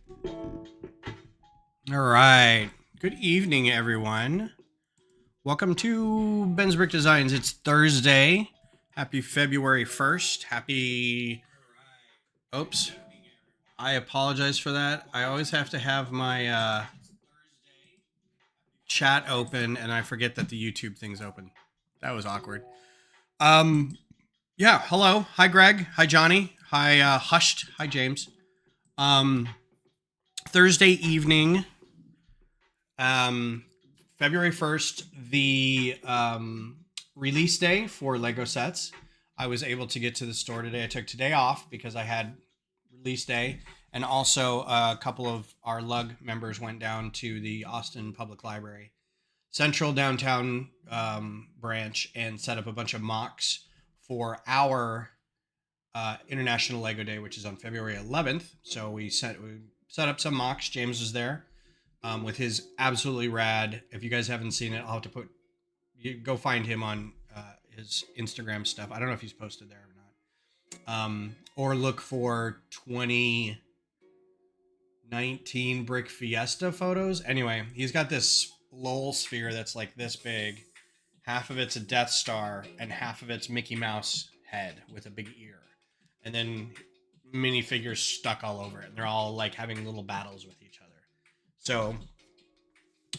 All right. Good evening, everyone. Welcome to Ben's Brick Designs. It's Thursday. Happy February 1st. Happy. Oops. I apologize for that. I always have to have my chat open and I forget that the YouTube thing's open. That was awkward. Um, yeah, hello. Hi, Greg. Hi, Johnny. Hi, Hushed. Hi, James. Um, Thursday evening. Um, February 1st, the release day for Lego sets. I was able to get to the store today. I took today off because I had release day. And also, a couple of our lug members went down to the Austin Public Library Central downtown branch and set up a bunch of mocks for our International Lego Day, which is on February 11th. So we set up some mocks. James was there with his absolutely rad. If you guys haven't seen it, I'll have to go find him on his Instagram stuff. I don't know if he's posted there or not. Or look for 2019 Brick Fiesta photos. Anyway, he's got this Lowell sphere that's like this big. Half of it's a Death Star and half of it's Mickey Mouse head with a big ear. And then minifigures stuck all over it. And they're all like having little battles with each other. So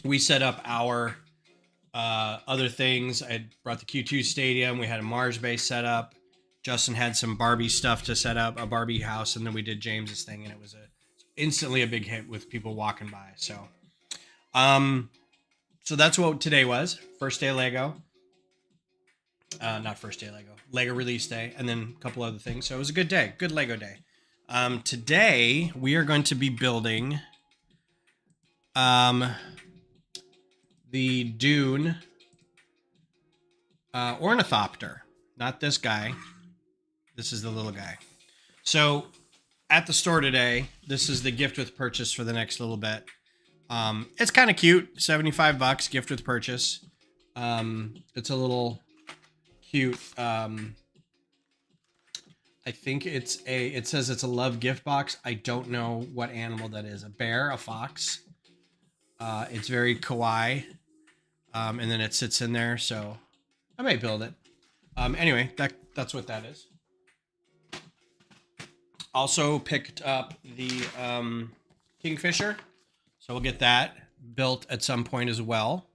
we set up our other things. I brought the Q2 Stadium. We had a Mars base set up. Justin had some Barbie stuff to set up, a Barbie house, and then we did James's thing, and it was instantly a big hit with people walking by. So that's what today was. First day of Lego. Not first day of Lego. Lego release day, and then a couple other things. So it was a good day. Good Lego day. Today, we are going to be building the Dune Ornithopter. Not this guy. This is the little guy. So at the store today, this is the gift with purchase for the next little bit. It's kind of cute. $75 gift with purchase. It's a little cute. I think it says it's a love gift box. I don't know what animal that is. A bear, a fox. It's very kawaii. And then it sits in there. So I may build it. Anyway, that's what that is. Also picked up the Kingfisher. So we'll get that built at some point as well.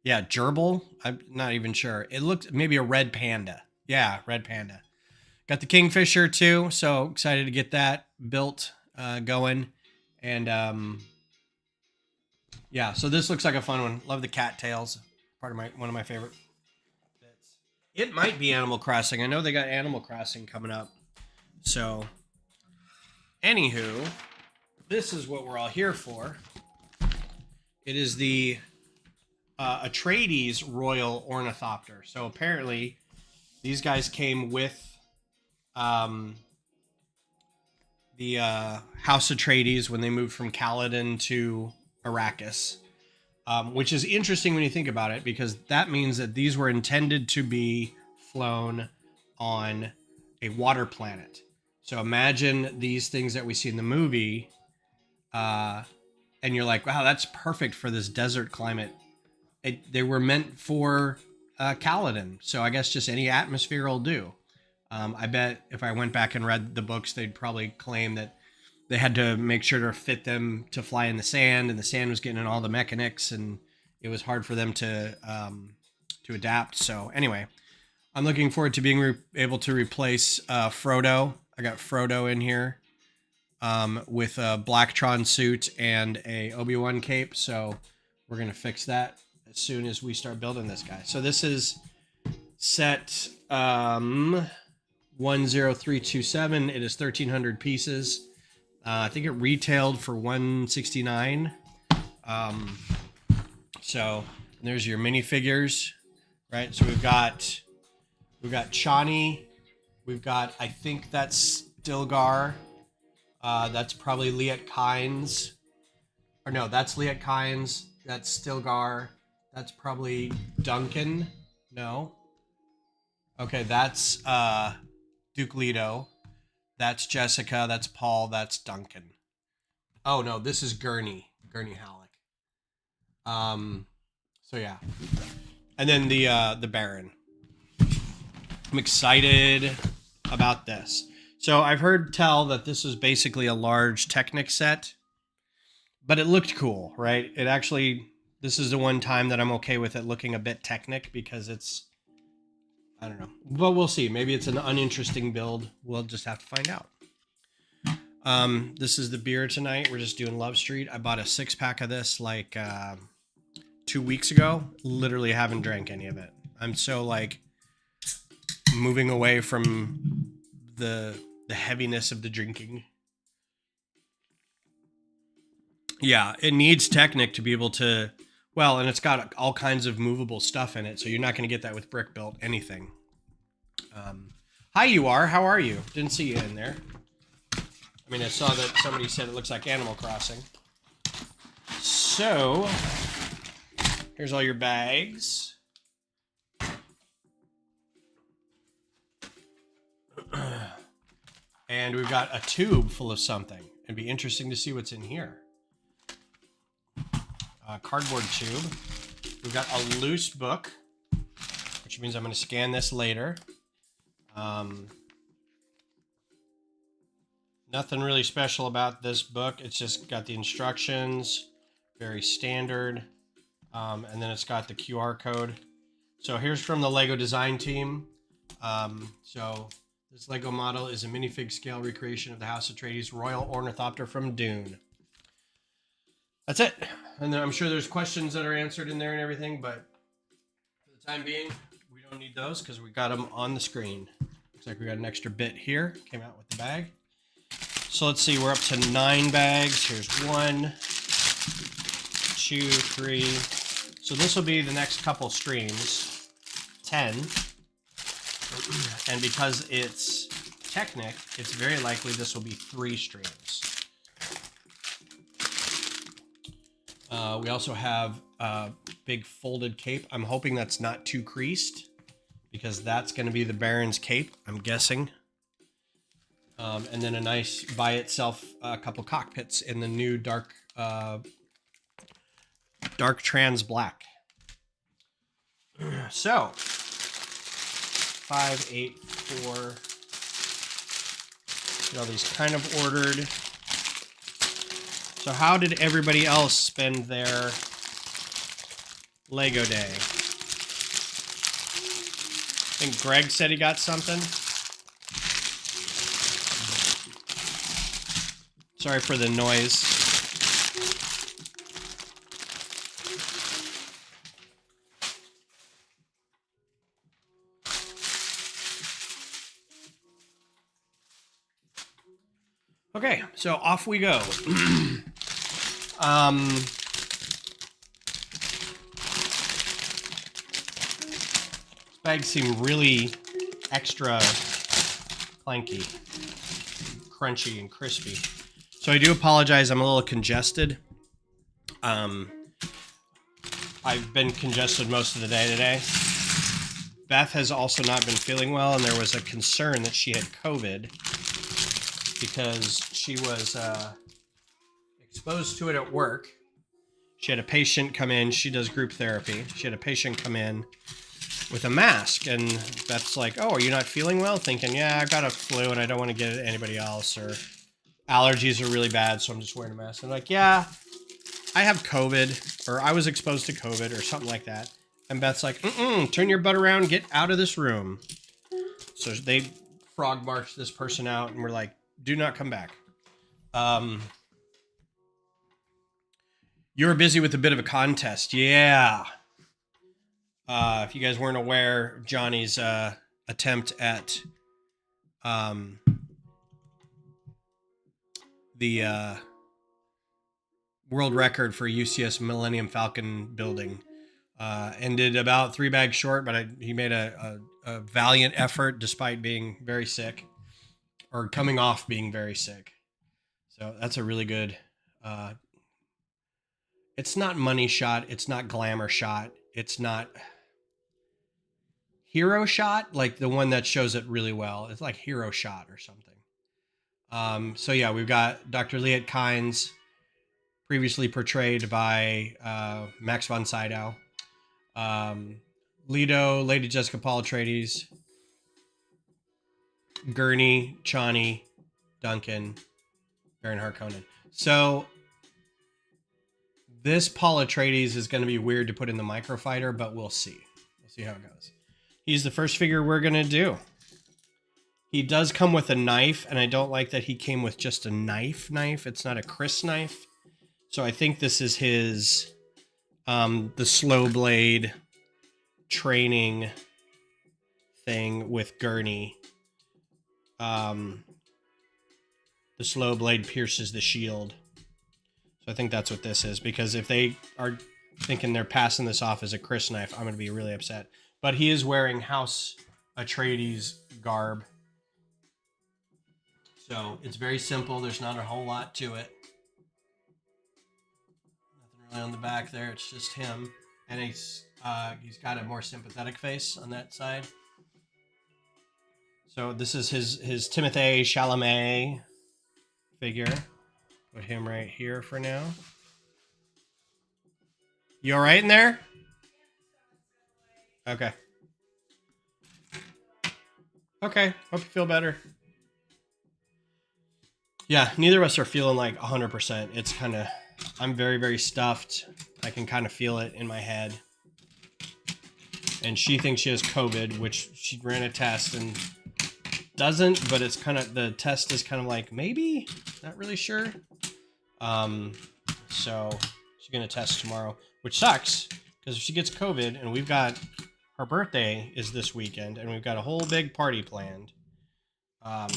Yeah, gerbil. I'm not even sure. It looked maybe a red panda. Yeah, red panda. Got the Kingfisher too. So excited to get that built, going. And yeah, so this looks like a fun one. Love the cattails. One of my favorite bits. It might be Animal Crossing. I know they got Animal Crossing coming up. So, anywho, this is what we're all here for. It is the Atreides Royal Ornithopter. So apparently, these guys came with the House Atreides when they moved from Caladan to Arrakis. Which is interesting when you think about it, because that means that these were intended to be flown on a water planet. So imagine these things that we see in the movie, and you're like, wow, that's perfect for this desert climate. They were meant for Caladan, so I guess just any atmosphere will do. I bet if I went back and read the books, they'd probably claim that they had to make sure to fit them to fly in the sand, and the sand was getting in all the mechanics, and it was hard for them to adapt. So anyway, I'm looking forward to being able to replace Frodo. I got Frodo in here with a Blacktron suit and a Obi-Wan cape. So we're going to fix that as soon as we start building this guy. So this is set 10327. It is 1,300 pieces. I think it retailed for $169. So there's your minifigures, right? So we've got Chani. We've got, I think that's Stilgar. That's probably Liet Kynes. Or no, that's Liet Kynes. That's Stilgar. That's probably Duncan. No. Okay, that's Duke Leto. That's Jessica. That's Paul. That's Duncan. Oh no, this is Gurney Halleck. So yeah, and then the Baron. I'm excited about this. So I've heard tell that this is basically a large Technic set, but it looked cool, right? It actually, this is the one time that I'm okay with it looking a bit Technic because it's, I don't know. But we'll see. Maybe it's an uninteresting build. We'll just have to find out. This is the beer tonight. We're just doing Love Street. I bought a 6-pack of this like 2 weeks ago. Literally haven't drank any of it. I'm so like moving away from the heaviness of the drinking. Yeah, it needs Technic to be able to, well, and it's got all kinds of movable stuff in it, so you're not going to get that with brick built anything. Hi, you are. How are you? Didn't see you in there. I mean, I saw that somebody said it looks like Animal Crossing. So, here's all your bags. And we've got a tube full of something. It'd be interesting to see what's in here. A cardboard tube. We've got a loose book, which means I'm going to scan this later. Nothing really special about this book. It's just got the instructions, very standard. And then it's got the QR code. So here's from the Lego design team. So this Lego model is a minifig scale recreation of the House Atreides Royal Ornithopter from Dune. That's it. And then I'm sure there's questions that are answered in there and everything, but for the time being, we don't need those because we got them on the screen. Looks like we got an extra bit here. Came out with the bag. So let's see, we're up to 9 bags. Here's 1, 2, 3. So this will be the next couple streams, 10. And because it's Technic, it's very likely this will be 3 streams. We also have a big folded cape. I'm hoping that's not too creased because that's going to be the Baron's cape, I'm guessing. And then a nice, by itself, a couple cockpits in the new dark trans black. So, 5, 8, 4. Get all these kind of ordered. So how did everybody else spend their Lego day? I think Greg said he got something. Sorry for the noise. Okay, so off we go. Bags seem really extra clanky, crunchy, and crispy. So I do apologize, I'm a little congested. I've been congested most of the day today. Beth has also not been feeling well, and there was a concern that she had COVID because she was exposed to it at work. She had a patient come in. She does group therapy. She had a patient come in with a mask, and Beth's like, "Oh, are you not feeling well?" Thinking, "Yeah, I've got a flu, and I don't want to get it to anybody else, or allergies are really bad, so I'm just wearing a mask." I'm like, "Yeah, I have COVID, or I was exposed to COVID, or something like that." And Beth's like, "Turn your butt around, get out of this room." So they frog marched this person out, and we're like, "Do not come back." You were busy with a bit of a contest. Yeah. If you guys weren't aware, Johnny's attempt at the world record for UCS Millennium Falcon building ended about 3 bags short, but he made a valiant effort despite being very sick, or coming off being very sick. So that's a really good... it's not money shot. It's not glamour shot. It's not hero shot, like the one that shows it really well. It's like hero shot or something. So yeah, we've got Dr. Liat Kynes previously portrayed by Max von Sydow. Leto, Lady Jessica Paul Atreides, Gurney, Chani, Duncan, Baron Harkonnen. So this Paul Atreides is going to be weird to put in the microfighter, but we'll see. We'll see how it goes. He's the first figure we're going to do. He does come with a knife, and I don't like that he came with just a knife. It's not a Chris knife. So I think this is his, the slow blade training thing with Gurney. The slow blade pierces the shield. So I think that's what this is, because if they are thinking they're passing this off as a Chris knife, I'm going to be really upset. But he is wearing House Atreides garb. So it's very simple. There's not a whole lot to it. Nothing really on the back there. It's just him. And he's got a more sympathetic face on that side. So this is his Timothée Chalamet figure. Put him right here for now. You all right in there? Okay. Okay. Hope you feel better. Yeah, neither of us are feeling like 100%. It's kind of, I'm very, very stuffed. I can kind of feel it in my head. And she thinks she has COVID, which she ran a test and doesn't, but it's kind of, the test is kind of like, maybe, not really sure. So she's going to test tomorrow, which sucks because if she gets COVID and we've got, her birthday is this weekend and we've got a whole big party planned.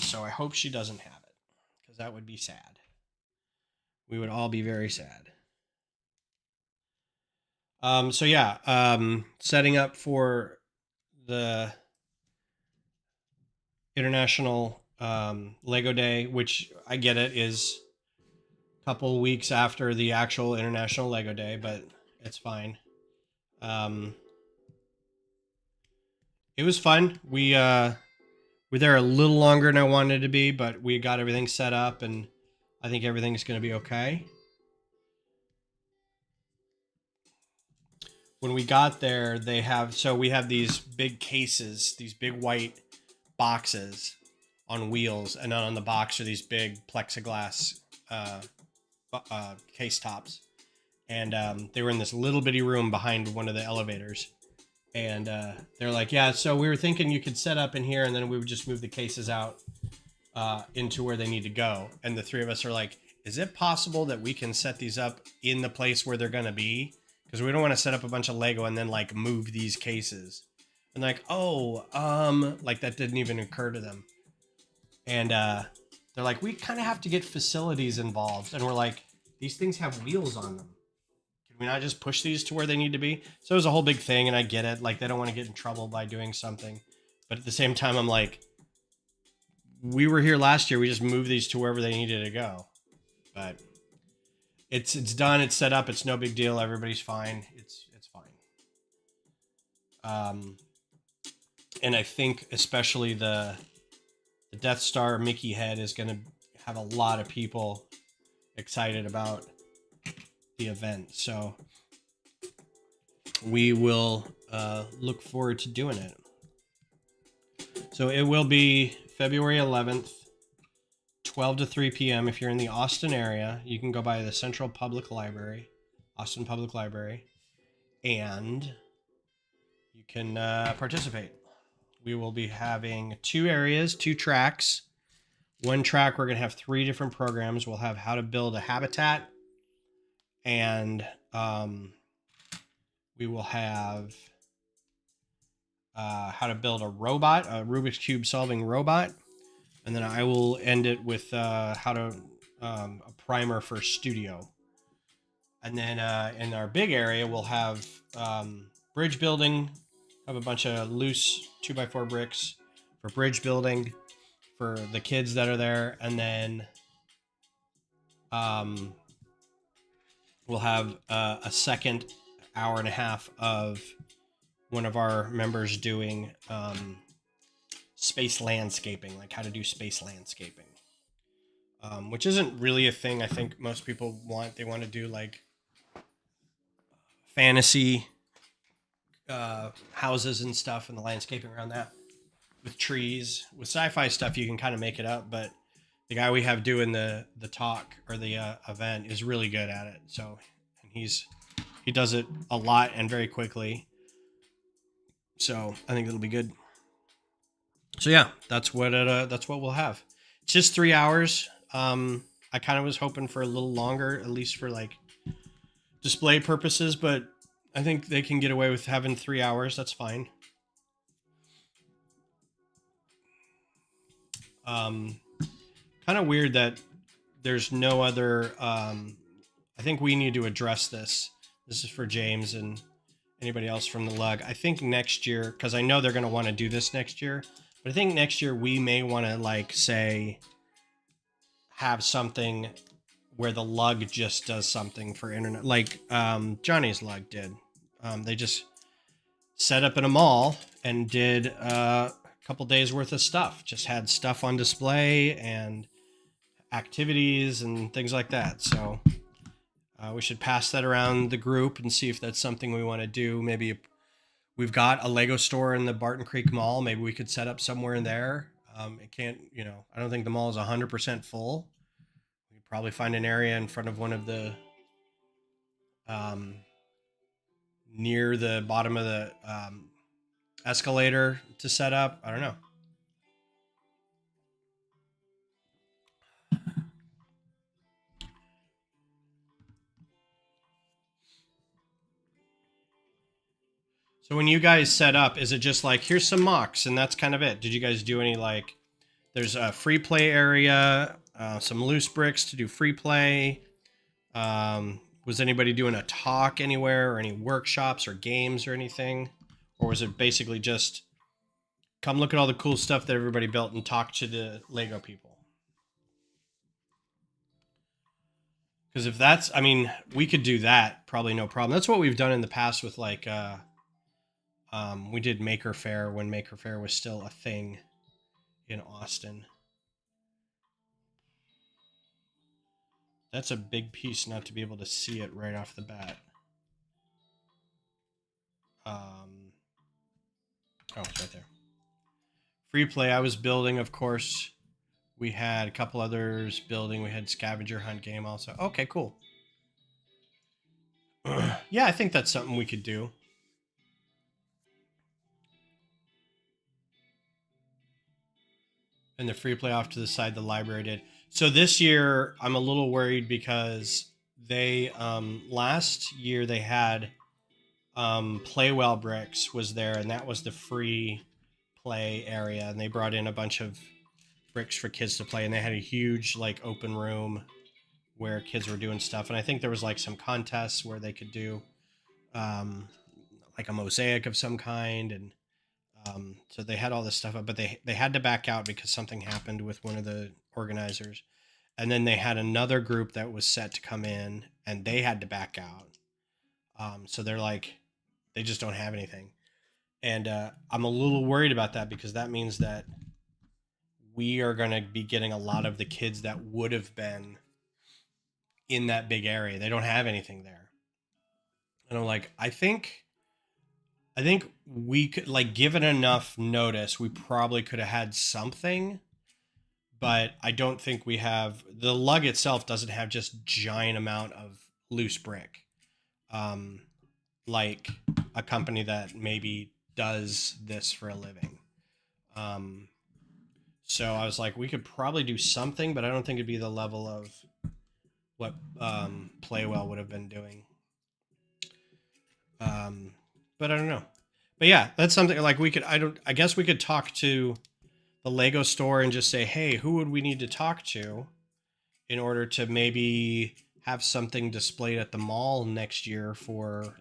So I hope she doesn't have it because that would be sad. We would all be very sad. So yeah, setting up for the International Lego Day, which I get it is a couple weeks after the actual International Lego Day, but it's fine. It was fun. We were there a little longer than I wanted to be, but we got everything set up, and I think everything's going to be okay. When we got there, we have these big cases, these big white boxes on wheels, and on the box are these big plexiglass case tops. And they were in this little bitty room behind one of the elevators. And they're like, yeah, so we were thinking you could set up in here, and then we would just move the cases out into where they need to go. And the three of us are like, is it possible that we can set these up in the place where they're going to be? Because we don't want to set up a bunch of Lego and then like move these cases. And like, like that didn't even occur to them. And they're like, we kind of have to get facilities involved. And we're like, these things have wheels on them. Can we not just push these to where they need to be? So it was a whole big thing, and I get it. Like, they don't want to get in trouble by doing something. But at the same time, I'm like, we were here last year. We just moved these to wherever they needed to go. But it's done. It's set up. It's no big deal. Everybody's fine. It's fine. And I think especially the Death Star Mickey head is going to have a lot of people excited about the event. So we will look forward to doing it. So it will be February 11th, 12 to 3 p.m. If you're in the Austin area, you can go by the Central Public Library, Austin Public Library, and you can participate. We will be having 2 areas, 2 tracks. One track, we're going to have 3 different programs. We'll have how to build a habitat, and we will have how to build a robot, a Rubik's Cube solving robot. And then I will end it with how to a primer for studio. And then in our big area, we'll have bridge building. Have a bunch of loose 2x4 bricks for bridge building for the kids that are there. And then we'll have a second hour and a half of one of our members doing space landscaping, like how to do space landscaping. which isn't really a thing I think most people want. They want to do like fantasy houses and stuff and the landscaping around that with trees. With sci-fi stuff, you can kind of make it up, but the guy we have doing the talk or the event is really good at it. So, and he does it a lot and very quickly. So I think it'll be good. So yeah, that's what we'll have. It's just 3 hours. I kind of was hoping for a little longer, at least for like display purposes, but I think they can get away with having 3 hours. That's fine. Um, Kind of weird that there's no other. I think we need to address this. This is for James and anybody else from the lug. I think next year, because I know they're going to want to do this next year, but I think next year we may want to like say have something where the lug just does something for internet, like Johnny's lug did. They just set up in a mall and did a couple days worth of stuff. Just had stuff on display and activities and things like that. So we should pass that around the group and see if that's something we want to do. Maybe we've got a Lego store in the Barton Creek Mall. Maybe we could set up somewhere in there. It can't, I don't think the mall is 100% full. We could probably find an area in front of one of the, um, near the bottom of the escalator to set up. I don't know. So when you guys set up, is it just like, here's some mocks and that's kind of it? Did you guys do any like, there's a free play area, some loose bricks to do free play? Was anybody doing a talk anywhere or any workshops or games or anything? Or was it basically just come look at all the cool stuff that everybody built and talk to the Lego people? Because if that's, I mean, we could do that, probably no problem. That's what we've done in the past with like, we did Maker Faire when Maker Faire was still a thing in Austin. That's a big piece not to be able to see it right off the bat. Oh, it's right there. Free play I was building, of course. We had a couple others building. We had scavenger hunt game also. Okay, cool. Yeah, I think that's something we could do. And the free play off to the side the library did. So this year I'm a little worried because they last year they had Playwell Bricks was there, and that was the free play area, and they brought in a bunch of bricks for kids to play, and they had a huge like open room where kids were doing stuff, and I think there was like some contests where they could do um, like a mosaic of some kind, and so they had all this stuff up, but they had to back out because something happened with one of the organizers, and then they had another group that was set to come in, and they had to back out. So they're like, they just don't have anything, and I'm a little worried about that because that means that we are going to be getting a lot of the kids that would have been in that big area. They don't have anything there. And I'm like, I think we could like given enough notice, we probably could have had something, but I don't think we have. The lug itself doesn't have just giant amount of loose brick. Um like a company that maybe does this for a living. Um so I was like, we could probably do something, but I don't think it'd be the level of what Playwell would have been doing. Um, but I don't know. But yeah, that's something like we could. I don't. I guess we could talk to the Lego store and just say, hey, who would we need to talk to in order to maybe have something displayed at the mall next year for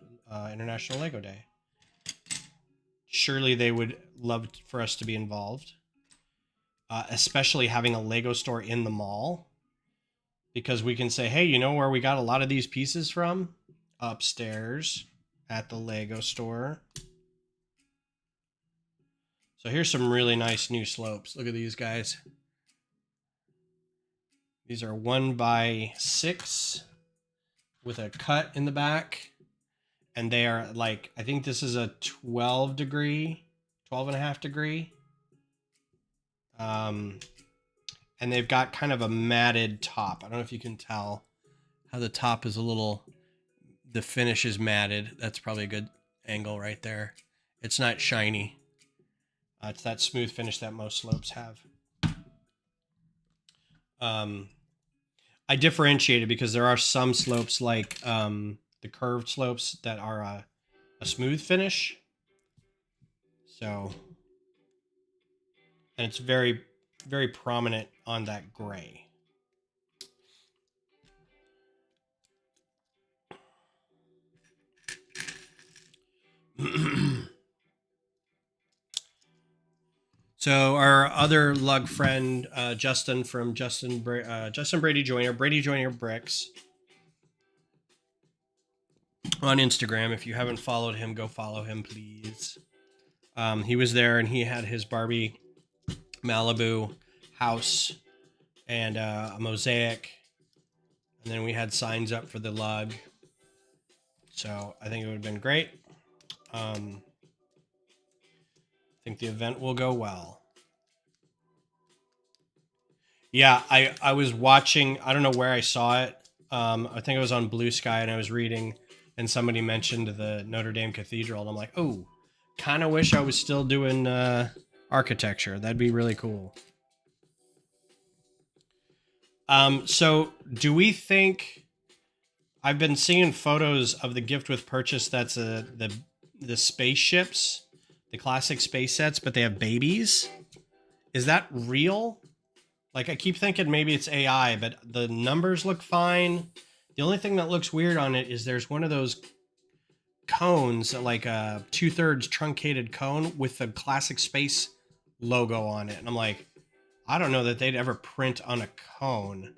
International Lego Day? Surely they would love for us to be involved, especially having a Lego store in the mall, because we can say, hey, you know where we got a lot of these pieces from? Upstairs at the Lego store. So here's some really nice new slopes. Look at these guys. These are 1x6 with a cut in the back. And they are like, I think this is a 12 and a half degree. And they've got kind of a matted top. I don't know if you can tell how the top is a little, the finish is matted. That's probably a good angle right there. It's not shiny. It's that smooth finish that most slopes have. I differentiate it because there are some slopes like the curved slopes that are a smooth finish. So, and it's very, very prominent on that gray. So our other lug friend, Justin from Justin Brady Joyner Bricks on Instagram. If you haven't followed him, go follow him, please. He was there and he had his Barbie Malibu house and a mosaic, and then we had signs up for the lug. So I think it would have been great. I think the event will go well. Yeah, I was watching, I don't know where I saw it. I think it was on Blue Sky, and I was reading, and somebody mentioned the Notre Dame Cathedral, and I'm like, oh, kind of wish I was still doing architecture. That'd be really cool. So do we think, I've been seeing photos of the gift with purchase that's the spaceships, the classic space sets, but they have babies. Is that real? Like, I keep thinking maybe it's AI, but the numbers look fine. The only thing that looks weird on it is there's one of those cones, like a 2/3 truncated cone with the classic space logo on it. And I'm like, I don't know that they'd ever print on a cone.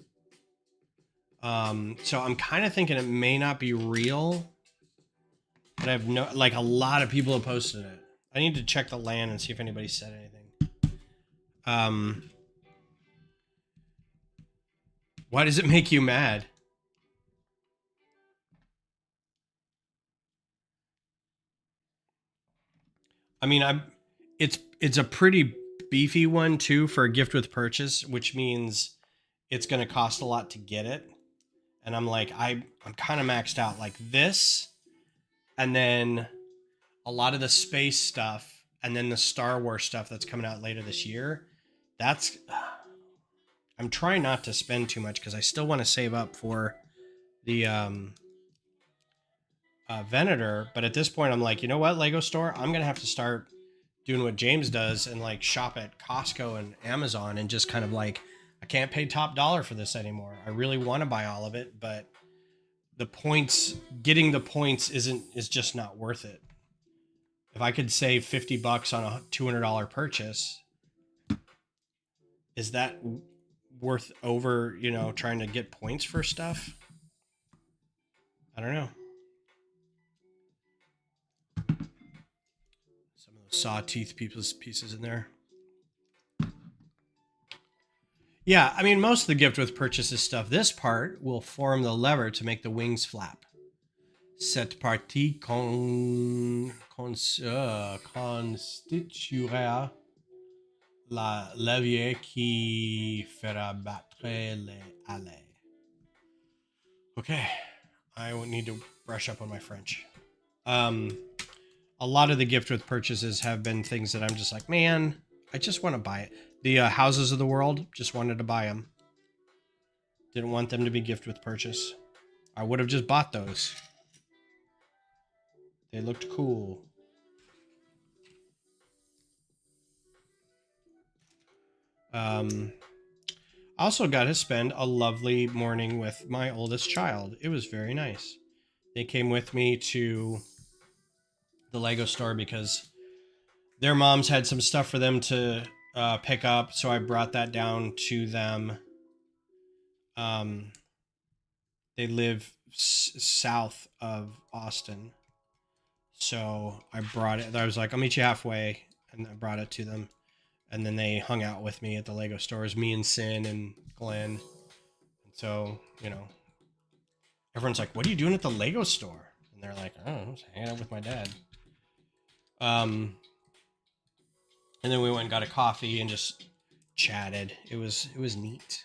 So I'm kind of thinking it may not be real, but I have no, like, a lot of people have posted it. I need to check the land and see if anybody said anything. Why does it make you mad? I mean, it's a pretty beefy one too for a gift with purchase, which means it's going to cost a lot to get it. And I'm like, I'm kind of maxed out like this, and then a lot of the space stuff, and then the Star Wars stuff that's coming out later this year. That's, I'm trying not to spend too much because I still want to save up for the Venator. But at this point, I'm like, you know what, Lego store, I'm gonna have to start doing what James does and like shop at Costco and Amazon and just kind of like, I can't pay top dollar for this anymore. I really want to buy all of it, but the points, getting the points is just not worth it. If I could save $50 on a $200 purchase, is that worth over, trying to get points for stuff? I don't know. Some of those saw teeth pieces in there. Yeah, I mean, most of the gift with purchases stuff, this part will form the lever to make the wings flap. Cette partie constituera la levier qui fera battre les ailes. Okay, I need to brush up on my French. A lot of the gift with purchases have been things that I'm just like, man, I just want to buy it. The houses of the world, just wanted to buy them. Didn't want them to be gift with purchase. I would have just bought those. They looked cool. I also got to spend a lovely morning with my oldest child. It was very nice. They came with me to the Lego store because their moms had some stuff for them to pick up, so I brought that down to them. They live south of Austin, so I brought it. I was like, I'll meet you halfway, and I brought it to them. And then they hung out with me at the Lego stores, me and Sin and Glenn. So, you know, everyone's like, what are you doing at the Lego store? And they're like, oh, I'm just hanging out with my dad. And then we went and got a coffee and just chatted. It was neat.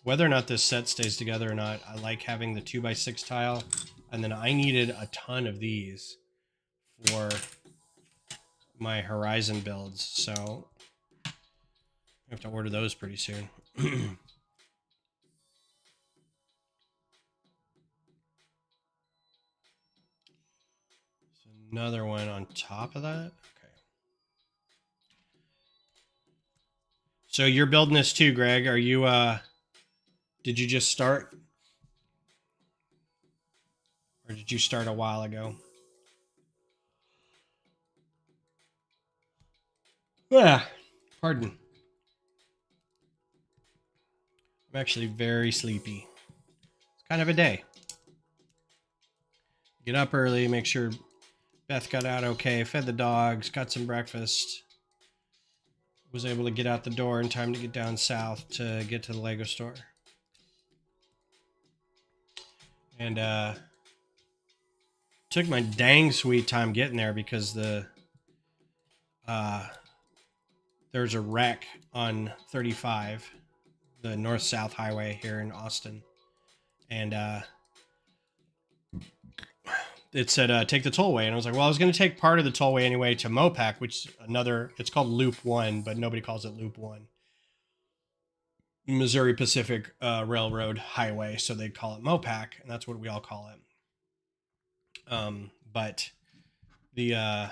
Whether or not this set stays together or not, I like having the 2x6 tile. And then I needed a ton of these for my Horizon builds. So I have to order those pretty soon. Another one on top of that. Okay. So you're building this too, Greg. Are you did you just start? Or did you start a while ago? Yeah. Pardon. I'm actually very sleepy. It's kind of a day. Get up early, make sure Beth got out okay, fed the dogs, got some breakfast. Was able to get out the door in time to get down south to get to the Lego store. And took my dang sweet time getting there because there's a wreck on 35, the north-south highway here in Austin. And it said, take the tollway. And I was like, well, I was going to take part of the tollway anyway to Mopac, which it's called Loop 1, but nobody calls it Loop 1. Missouri Pacific Railroad Highway, so they call it Mopac, and that's what we all call it. But so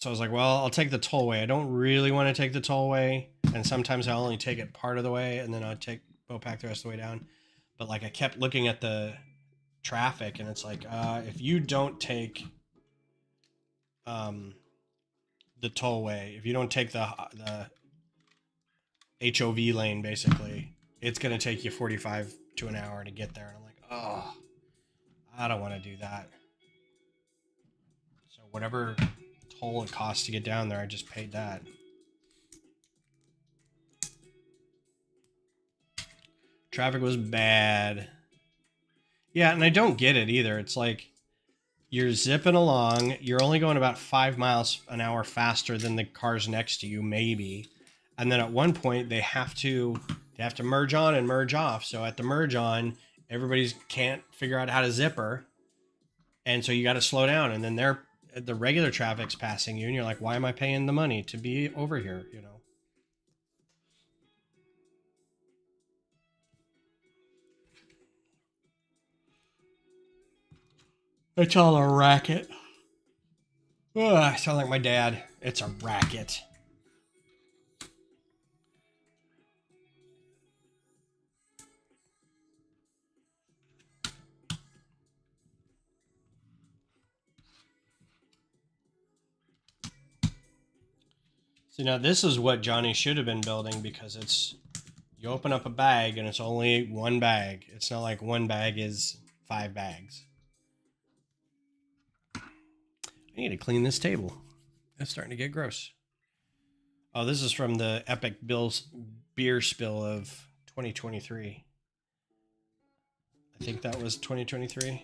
I was like, well, I'll take the tollway. I don't really want to take the tollway, and sometimes I'll only take it part of the way, and then I'll take Mopac the rest of the way down. But like I kept looking at the traffic, and it's like, if you don't take the tollway, if you don't take the HOV lane, basically, it's going to take you 45 to an hour to get there. And I'm like, oh, I don't want to do that. So whatever toll it costs to get down there, I just paid that. Traffic was bad. Yeah, and I don't get it either. It's like you're zipping along. You're only going about 5 miles an hour faster than the cars next to you, maybe. And then at one point they have to merge on and merge off. So at the merge on, everybody's can't figure out how to zipper. And so you got to slow down. And then the regular traffic's passing you. And you're like, why am I paying the money to be over here? You know? It's all a racket. Ugh, I sound like my dad. It's a racket. See, now this is what Johnny should have been building, because you open up a bag and it's only one bag. It's not like one bag is 5 bags. I need to clean this table. It's starting to get gross. Oh, this is from the Epic beer spill of 2023. I think that was 2023. I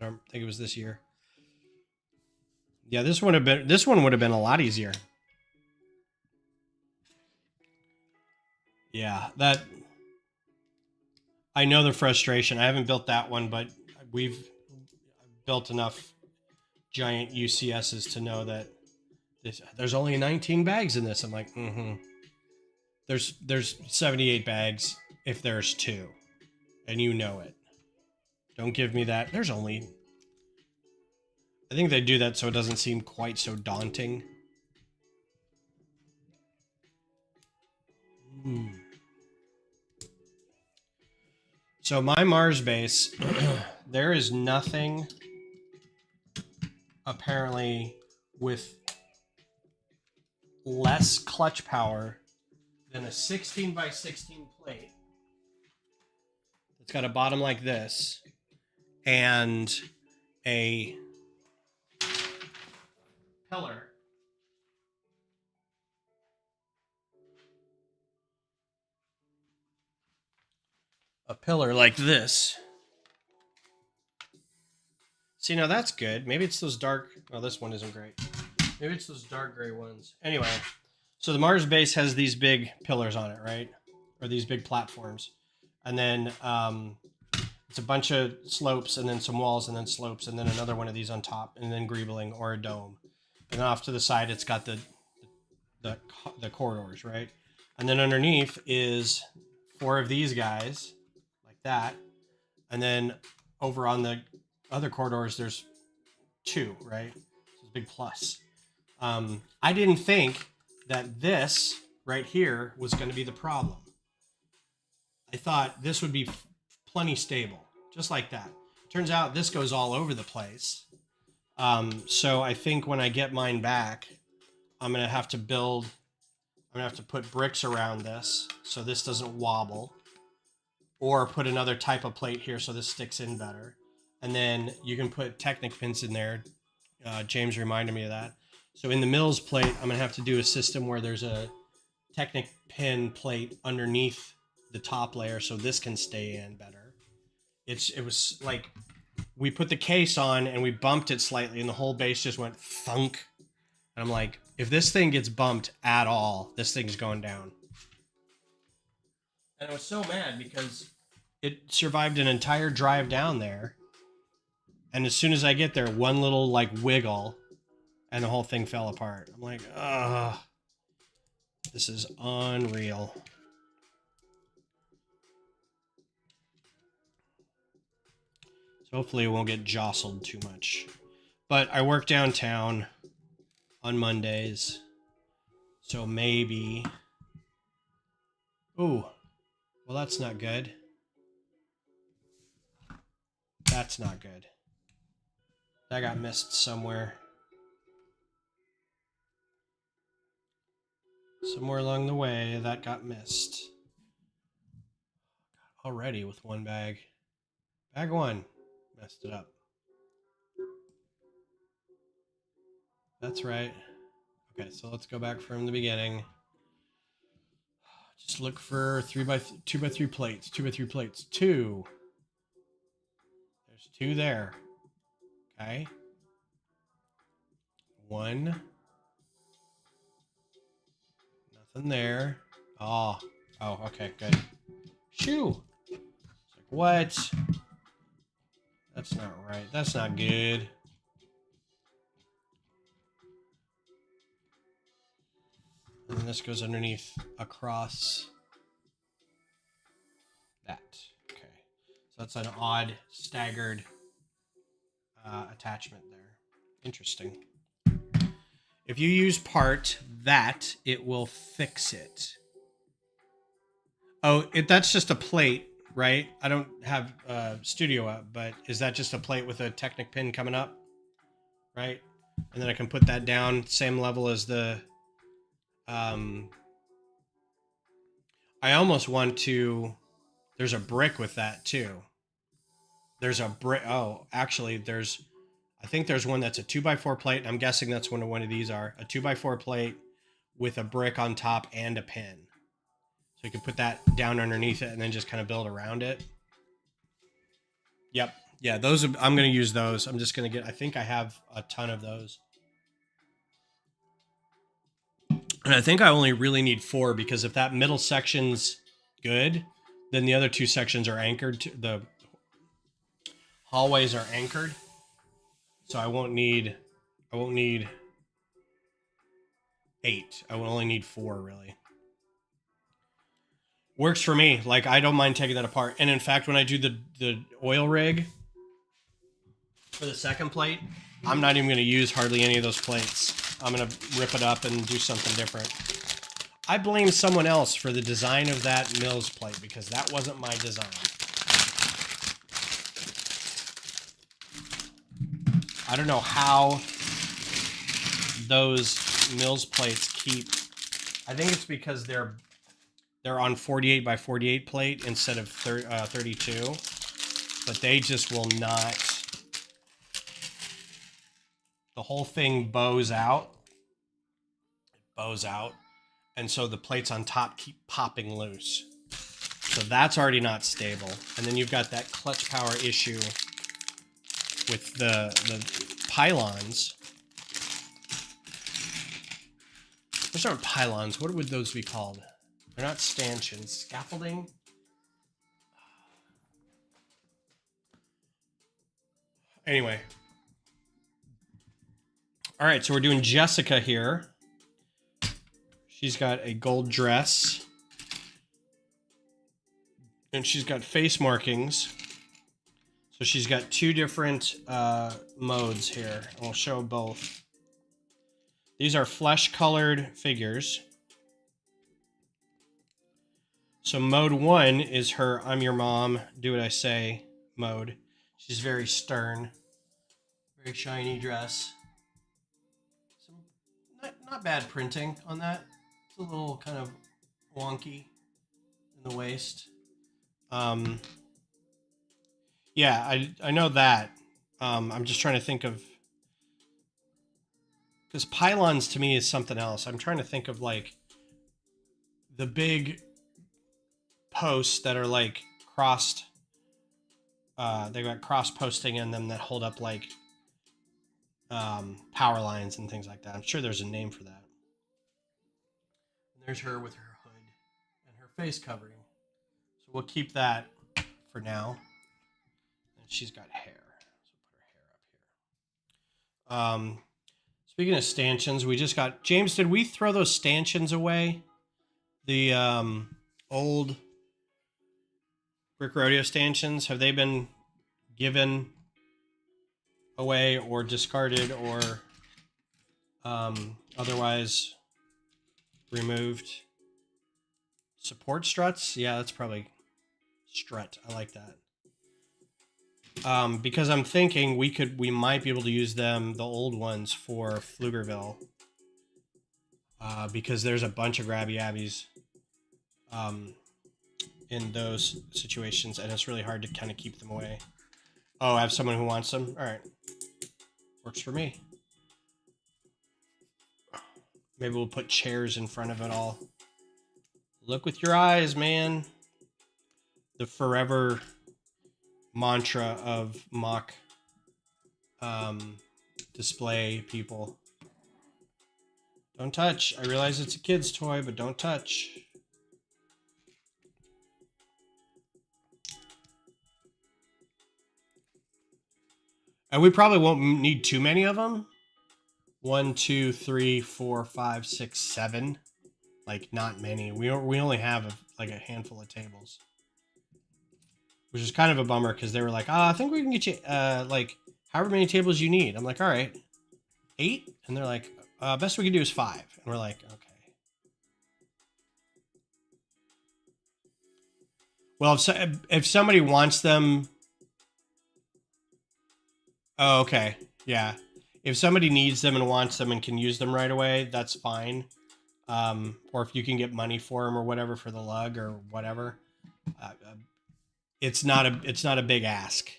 don't think it was this year. Yeah, this one would have been a lot easier. Yeah, I know the frustration. I haven't built that one, but we've built enough giant UCSs to know that there's only 19 bags in this. I'm like, There's 78 bags if there's 2, and you know it. Don't give me that. There's only. I think they do that so it doesn't seem quite so daunting. So my Mars base, there is nothing apparently with less clutch power than a 16 by 16 plate. It's got a bottom like this and a pillar. A pillar like this. See, now that's good. Maybe it's those dark... Oh, this one isn't great. Maybe it's those dark gray ones. Anyway, so the Mars base has these big pillars on it, right? Or these big platforms. And then it's a bunch of slopes and then some walls and then slopes and then another one of these on top and then greebling or a dome. And then off to the side, it's got the corridors, right? And then underneath is 4 of these guys like that. And then over on the other corridors, there's 2, right? So it's a big plus. I didn't think that this right here was going to be the problem. I thought this would be plenty stable, just like that. Turns out this goes all over the place. So I think when I get mine back, I'm going to have to build, I'm going to have to put bricks around this so this doesn't wobble, or put another type of plate here so this sticks in better. And then you can put Technic pins in there. James reminded me of that. So in the Mills plate, I'm going to have to do a system where there's a Technic pin plate underneath the top layer so this can stay in better. It was like we put the case on and we bumped it slightly and the whole base just went thunk. And I'm like, if this thing gets bumped at all, this thing's going down. And I was so mad because it survived an entire drive down there. And as soon as I get there, one little like wiggle and the whole thing fell apart. I'm like, ugh, this is unreal. So hopefully it won't get jostled too much. But I work downtown on Mondays. So maybe... Ooh, well that's not good. That's not good. That got missed somewhere. Somewhere along the way, that got missed. Already with one bag. Bag 1. Messed it up. That's right. Okay, so let's go back from the beginning. Just look for 2x3 plates. 2x3 plates. 2. There's 2 there. Okay. 1. Nothing there. Oh, okay, good. Shoo! It's like, what? That's not right. That's not good. And then this goes underneath across that. Okay. So that's an odd staggered attachment there. Interesting. If you use part that, it will fix it. Oh, that's just a plate, right? I don't have Studio up, but is that just a plate with a Technic pin coming up? Right? And then I can put that down, same level as the... I almost want to... There's a brick with that, too. There's a brick... Oh, actually, there's... I think there's one that's a 2x4 plate. And I'm guessing that's one of these are. A 2x4 plate with a brick on top and a pin. So you can put that down underneath it and then just kind of build around it. Yep. Yeah, those are, I'm going to use those. I'm just going to get... I think I have a ton of those. And I think I only really need 4 because if that middle section's good, then the other 2 sections are anchored. The hallways are anchored. So I won't need 8. I will only need 4 really. Works for me. Like I don't mind taking that apart. And in fact, when I do the oil rig for the second plate, I'm not even going to use hardly any of those plates. I'm going to rip it up and do something different. I blame someone else for the design of that Mills plate because that wasn't my design. I don't know how those Mills plates keep... I think it's because they're on 48 by 48 plate instead of 32. But they just will not... The whole thing bows out. It bows out. And so the plates on top keep popping loose. So that's already not stable. And then you've got that clutch power issue with the pylons. Those aren't pylons. What would those be called? They're not stanchions. Scaffolding? Anyway. All right, so we're doing Jessica here. She's got a gold dress. And she's got face markings. So she's got two different modes here. And we'll show both. These are flesh-colored figures. So mode 1 is her I'm your mom, do what I say mode. She's very stern. Very shiny dress. Some not bad printing on that. It's a little kind of wonky in the waist. Yeah, I know that. I'm just trying to think of... Because pylons to me is something else. I'm trying to think of like the big posts that are like crossed. They got cross posting in them that hold up like power lines and things like that. I'm sure there's a name for that. And there's her with her hood and her face covering. So we'll keep that for now. And she's got hair. So put her hair up here. Speaking of stanchions, we just got... James, did we throw those stanchions away? The old Brick Rodeo stanchions, have they been given away or discarded or otherwise removed? Support struts? Yeah, that's probably strut. I like that. Because I'm thinking we might be able to use them, the old ones, for Pflugerville. Because there's a bunch of grabby abbies in those situations, and it's really hard to kind of keep them away. Oh, I have someone who wants them? All right. Works for me. Maybe we'll put chairs in front of it all. Look with your eyes, man. The forever mantra of mock display people. Don't touch. I realize it's a kid's toy, but don't touch. And we probably won't need too many of them. 1, 2, 3, 4, 5, 6, 7. Like, not many. We only have like a handful of tables. Which is kind of a bummer because they were like, I think we can get you like however many tables you need. I'm like, all right, 8? And they're like, best we can do is 5. And we're like, okay. Well, if somebody wants them... Oh, okay. Yeah. If somebody needs them and wants them and can use them right away, that's fine. Or if you can get money for them or whatever for the lug or whatever. It's not a big ask.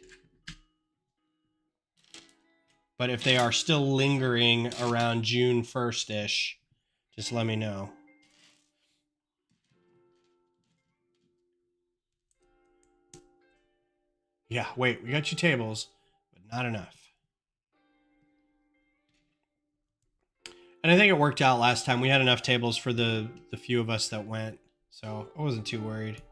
But if they are still lingering around June 1st-ish, just let me know. Yeah, wait, we got you tables, but not enough. And I think it worked out last time. We had enough tables for the few of us that went, so I wasn't too worried.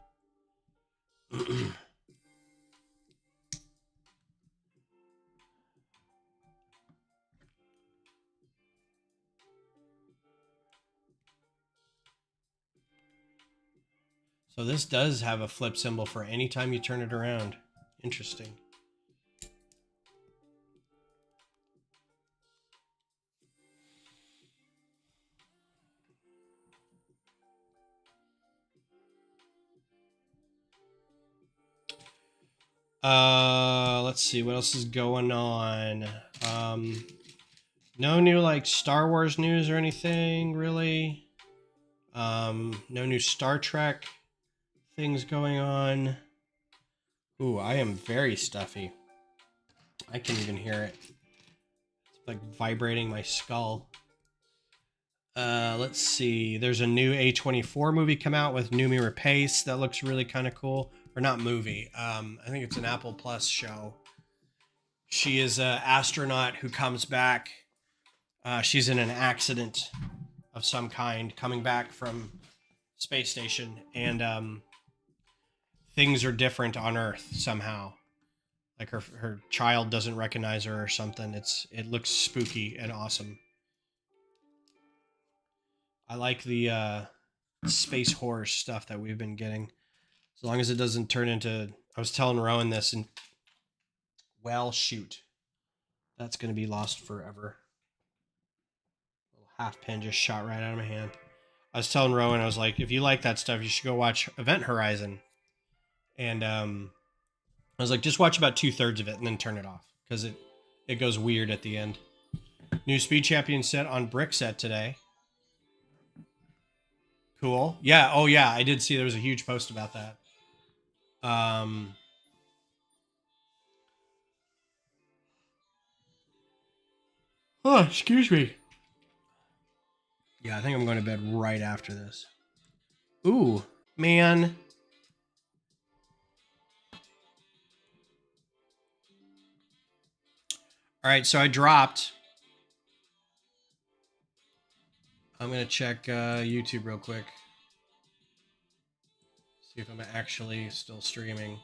So this does have a flip symbol for any time you turn it around. Interesting. Let's see what else is going on. No new like Star Wars news or anything really. No new Star Trek things going on. Ooh, I am very stuffy. I can even hear it. It's like vibrating my skull. Let's see. There's a new A24 movie come out with Noomi Rapace that looks really kind of cool. Or not movie. I think it's an Apple Plus show. She is an astronaut who comes back. She's in an accident of some kind coming back from space station, and things are different on Earth somehow. Like her child doesn't recognize her or something. It looks spooky and awesome. I like the space horror stuff that we've been getting. As long as it doesn't turn into... I was telling Rowan this, and... Well, shoot. That's going to be lost forever. Little half pin just shot right out of my hand. I was telling Rowan, I was like, if you like that stuff, you should go watch Event Horizon. And I was like, just watch about 2/3 of it and then turn it off. Because it goes weird at the end. New Speed Champion set on brick set today. Cool. Yeah. Oh, yeah. I did see there was a huge post about that. Oh, excuse me. Yeah, I think I'm going to bed right after this. Ooh, man. All right, so I dropped. I'm going to check YouTube real quick. See if I'm actually still streaming.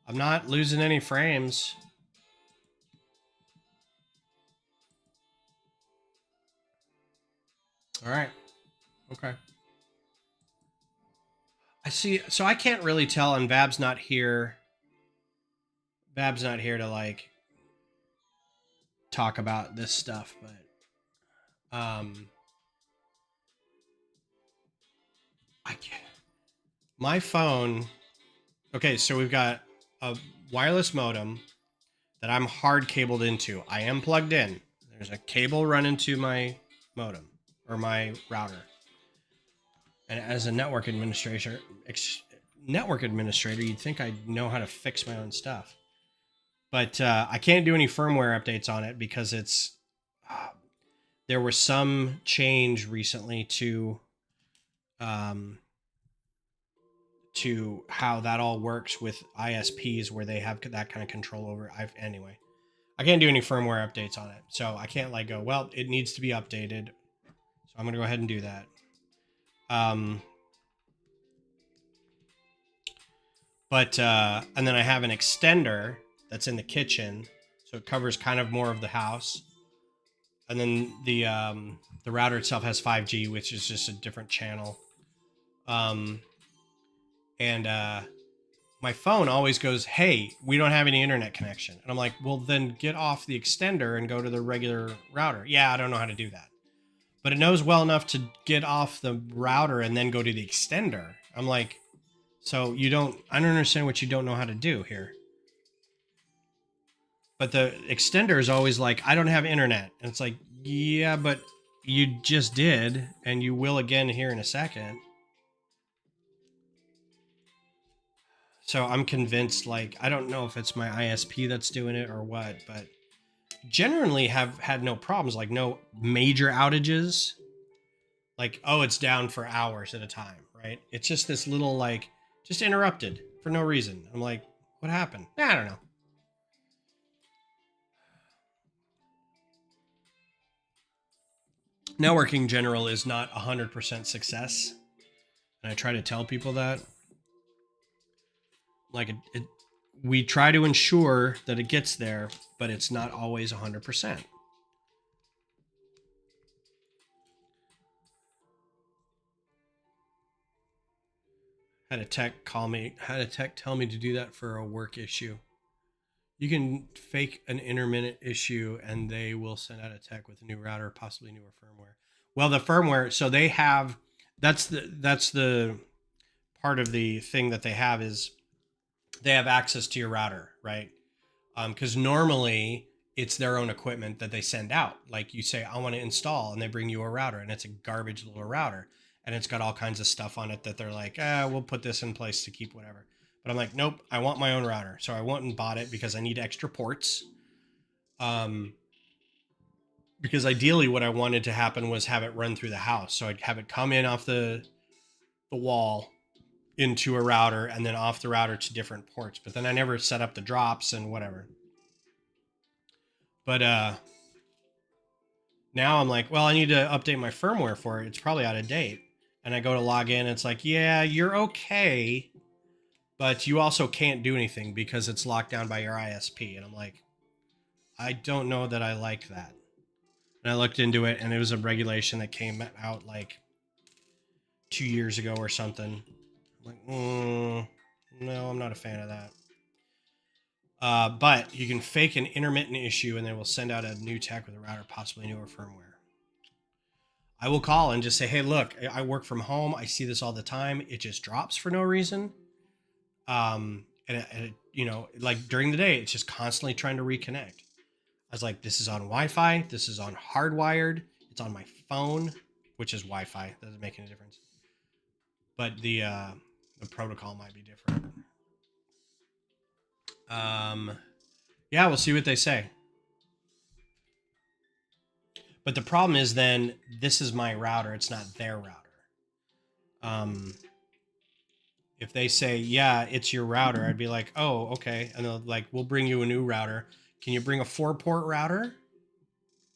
I'm not losing any frames. All right. Okay. I see. So I can't really tell, and Bab's not here. Bab's not here to like talk about this stuff, but I can't. My phone. Okay, so we've got a wireless modem that I'm hard cabled into. I am plugged in. There's a cable running to my modem or my router. And as a network administrator, you'd think I'd know how to fix my own stuff. But I can't do any firmware updates on it because it's there was some change recently to how that all works with ISPs where they have that kind of control over it. Anyway, I can't do any firmware updates on it. So I can't like go, well, it needs to be updated. So I'm going to go ahead and do that. And then I have an extender that's in the kitchen. So it covers kind of more of the house. And then the router itself has 5G, which is just a different channel. My phone always goes, hey, we don't have any internet connection. And I'm like, well, then get off the extender and go to the regular router. Yeah, I don't know how to do that. But it knows well enough to get off the router and then go to the extender. I'm like, so I don't understand what you don't know how to do here. But the extender is always like, I don't have internet. And it's like, yeah, but you just did, and you will again here in a second. So I'm convinced, like, I don't know if it's my ISP that's doing it or what, but generally have had no problems, like no major outages. Like, oh, it's down for hours at a time, right? It's just this little, like, just interrupted for no reason. I'm like, what happened? I don't know. Networking in general is not 100% success. And I try to tell people that. Like, we try to ensure that it gets there, but it's not always 100%. Had a tech tell me to do that for a work issue. You can fake an intermittent issue and they will send out a tech with a new router, possibly newer firmware. Well, the firmware, so they have, that's the part of the thing that they have is they have access to your router, right? Because normally it's their own equipment that they send out. Like you say, I want to install, and they bring you a router, and it's a garbage little router. And it's got all kinds of stuff on it that they're like, we'll put this in place to keep whatever. But I'm like, nope, I want my own router. So I went and bought it because I need extra ports. Because ideally what I wanted to happen was have it run through the house. So I'd have it come in off the wall into a router and then off the router to different ports. But then I never set up the drops and whatever. But now I'm like, well, I need to update my firmware for it. It's probably out of date. And I go to log in. It's like, yeah, you're okay, but you also can't do anything because it's locked down by your ISP. And I'm like, I don't know that I like that. And I looked into it, and it was a regulation that came out like 2 years ago or something. I'm like, no, I'm not a fan of that. But you can fake an intermittent issue, and they will send out a new tech with a router, possibly newer firmware. I will call and just say, hey, look, I work from home. I see this all the time. It just drops for no reason. And you know, like during the day, it's just constantly trying to reconnect. I was like, this is on Wi-Fi. This is on hardwired. It's on my phone, which is Wi-Fi. Doesn't make any difference. But the protocol might be different. Yeah, we'll see what they say. But the problem is then this is my router. It's not their router. If they say, yeah, it's your router, I'd be like, oh, okay. And they'll like, we'll bring you a new router. Can you bring a 4-port router?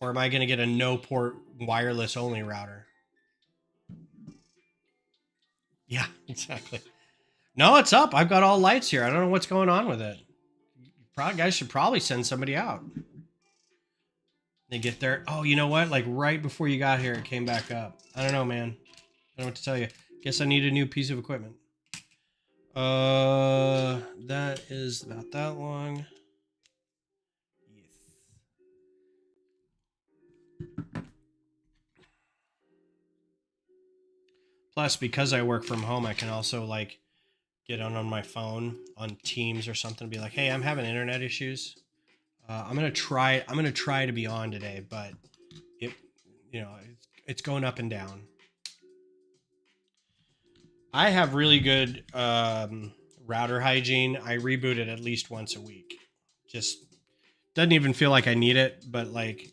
Or am I going to get a no-port wireless only router? Yeah, exactly. No, it's up. I've got all lights here. I don't know what's going on with it. Guys should probably send somebody out. They get there. Oh, you know what? Like right before you got here, it came back up. I don't know, man. I don't know what to tell you. Guess I need a new piece of equipment. That is about that long. Yes. Plus, because I work from home, I can also like get on my phone on Teams or something. Be like, hey, I'm having internet issues. I'm gonna try to be on today, but it, you know, it's going up and down. I have really good router hygiene. I reboot it at least once a week. Just doesn't even feel like I need it, but like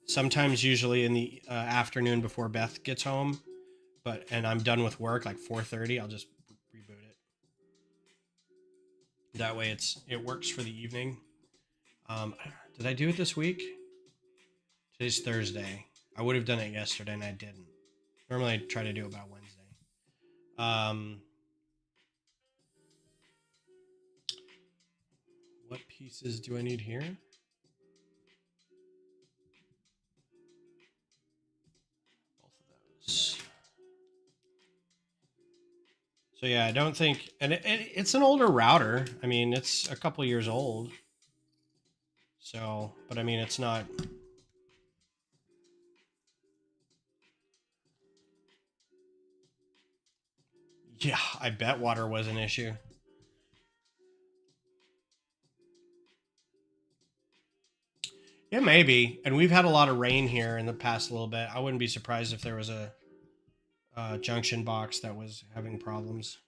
sometimes, usually in the afternoon before Beth gets home, and I'm done with work like 4:30, I'll just reboot it. That way, it works for the evening. Did I do it this week? Today's Thursday. I would have done it yesterday, and I didn't. Normally, I try to do it by Wednesday. What pieces do I need here? Both of those. So yeah, I don't think, and it's an older router. I mean, it's a couple years old. So, but I mean, it's not. Yeah, I bet water was an issue. Yeah, maybe. And we've had a lot of rain here in the past little bit. I wouldn't be surprised if there was a junction box that was having problems.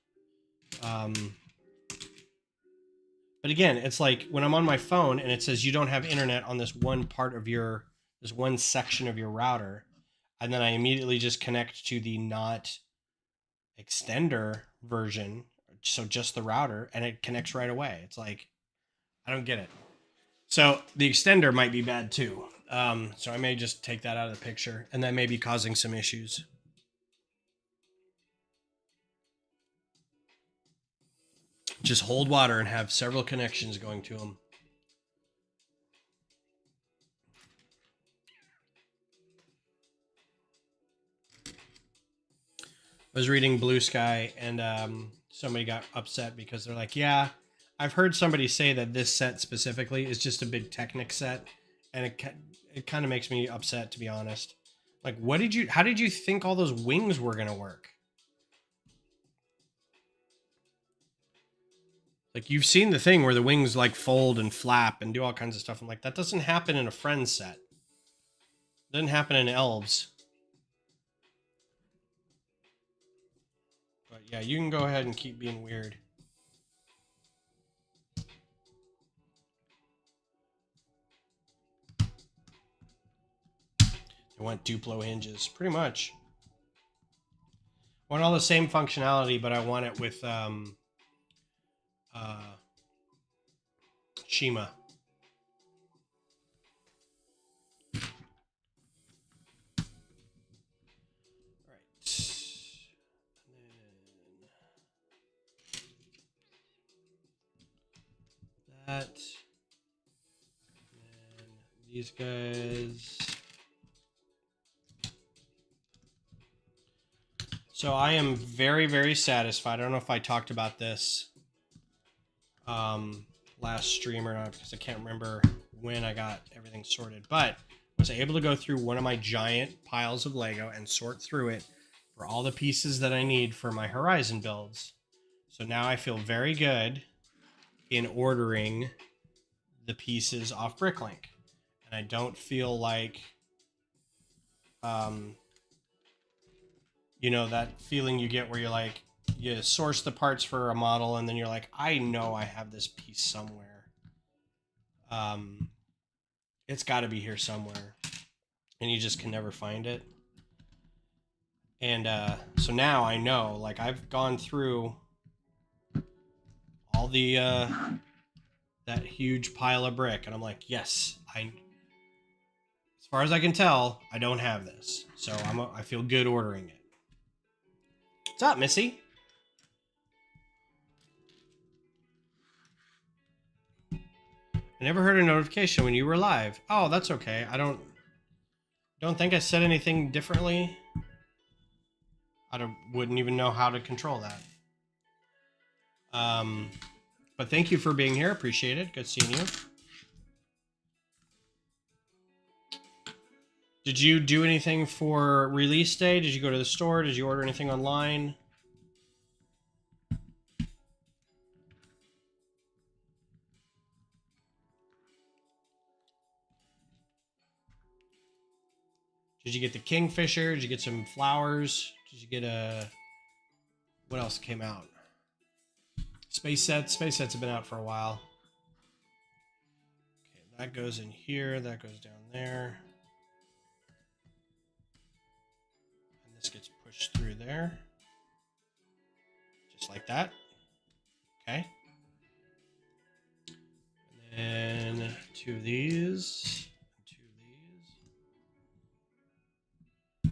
But again, it's like when I'm on my phone and it says you don't have internet on this one part of this one section of your router, and then I immediately just connect to the not extender version, so just the router, and it connects right away. It's like, I don't get it. So the extender might be bad too. So I may just take that out of the picture, and that may be causing some issues. Just hold water and have several connections going to them. I was reading Blue Sky, and somebody got upset because they're like, yeah, I've heard somebody say that this set specifically is just a big Technic set, and it kind of makes me upset, to be honest. Like, how did you think all those wings were going to work? Like, you've seen the thing where the wings like fold and flap and do all kinds of stuff. I'm like, that doesn't happen in a Friends set. It doesn't happen in Elves. But yeah, you can go ahead and keep being weird. I want Duplo hinges, pretty much. I want all the same functionality, but I want it with Shima. That. And these guys. So I am very, very satisfied. I don't know if I talked about this last stream or not, because I can't remember when I got everything sorted. But I was able to go through one of my giant piles of Lego and sort through it for all the pieces that I need for my Horizon builds. So now I feel very good in ordering the pieces off Bricklink. And I don't feel like, you know, that feeling you get where you're like, you source the parts for a model and then you're like, I know I have this piece somewhere. It's got to be here somewhere. And you just can never find it. And so now I know, like, I've gone through all the that huge pile of brick, and I'm like, yes, as far as I can tell, I don't have this, so I feel good ordering it. What's up, Missy? I never heard a notification when you were live. Oh, that's okay. I don't think I said anything differently. Wouldn't even know how to control that. But thank you for being here. Appreciate it. Good seeing you. Did you do anything for release day? Did you go to the store? Did you order anything online? Did you get the Kingfisher? Did you get some flowers? Did you get what else came out? Space Sets. Space Sets have been out for a while. Okay, that goes in here. That goes down there. And this gets pushed through there. Just like that. Okay. And then two of these. Two of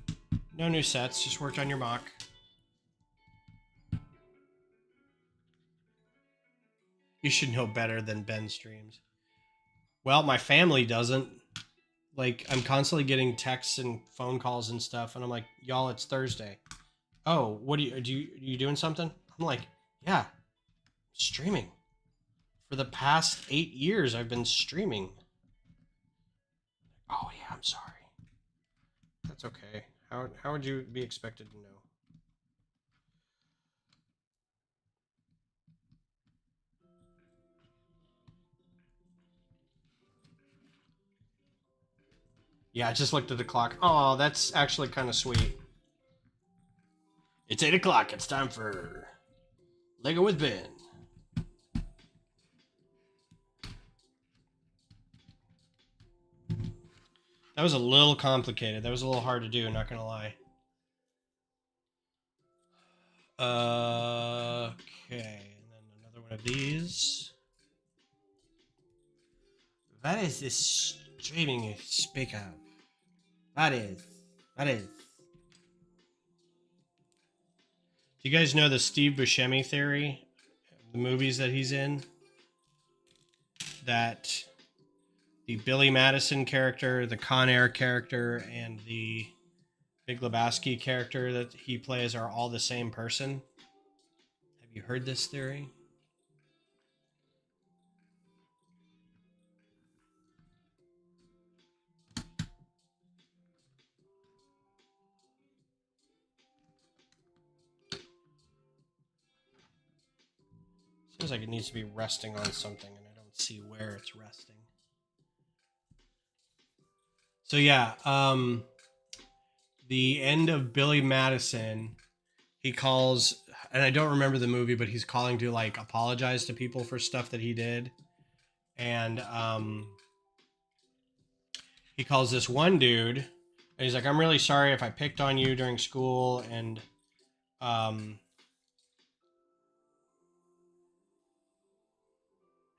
these. No new sets. Just worked on your mock. You should know better than Ben streams. Well, my family doesn't. Like, I'm constantly getting texts and phone calls and stuff, and I'm like, y'all, it's Thursday. Oh, what are you doing something? I'm like, yeah, streaming. For the past 8 years, I've been streaming. Oh yeah, I'm sorry. That's okay. How would you be expected to know? Yeah, I just looked at the clock. Oh, that's actually kind of sweet. It's 8 o'clock. It's time for Lego with Ben. That was a little complicated. That was a little hard to do, not gonna lie. Okay, and then another one of these. What is this streaming you speak of? What is? Do you guys know the Steve Buscemi theory? The movies that he's in? That the Billy Madison character, the Con Air character, and the Big Lebowski character that he plays are all the same person? Have you heard this theory? Seems like it needs to be resting on something, and I don't see where it's resting. So yeah, the end of Billy Madison, he calls, and I don't remember the movie, but he's calling to like apologize to people for stuff that he did. And he calls this one dude And he's like, I'm really sorry if I picked on you during school, and um,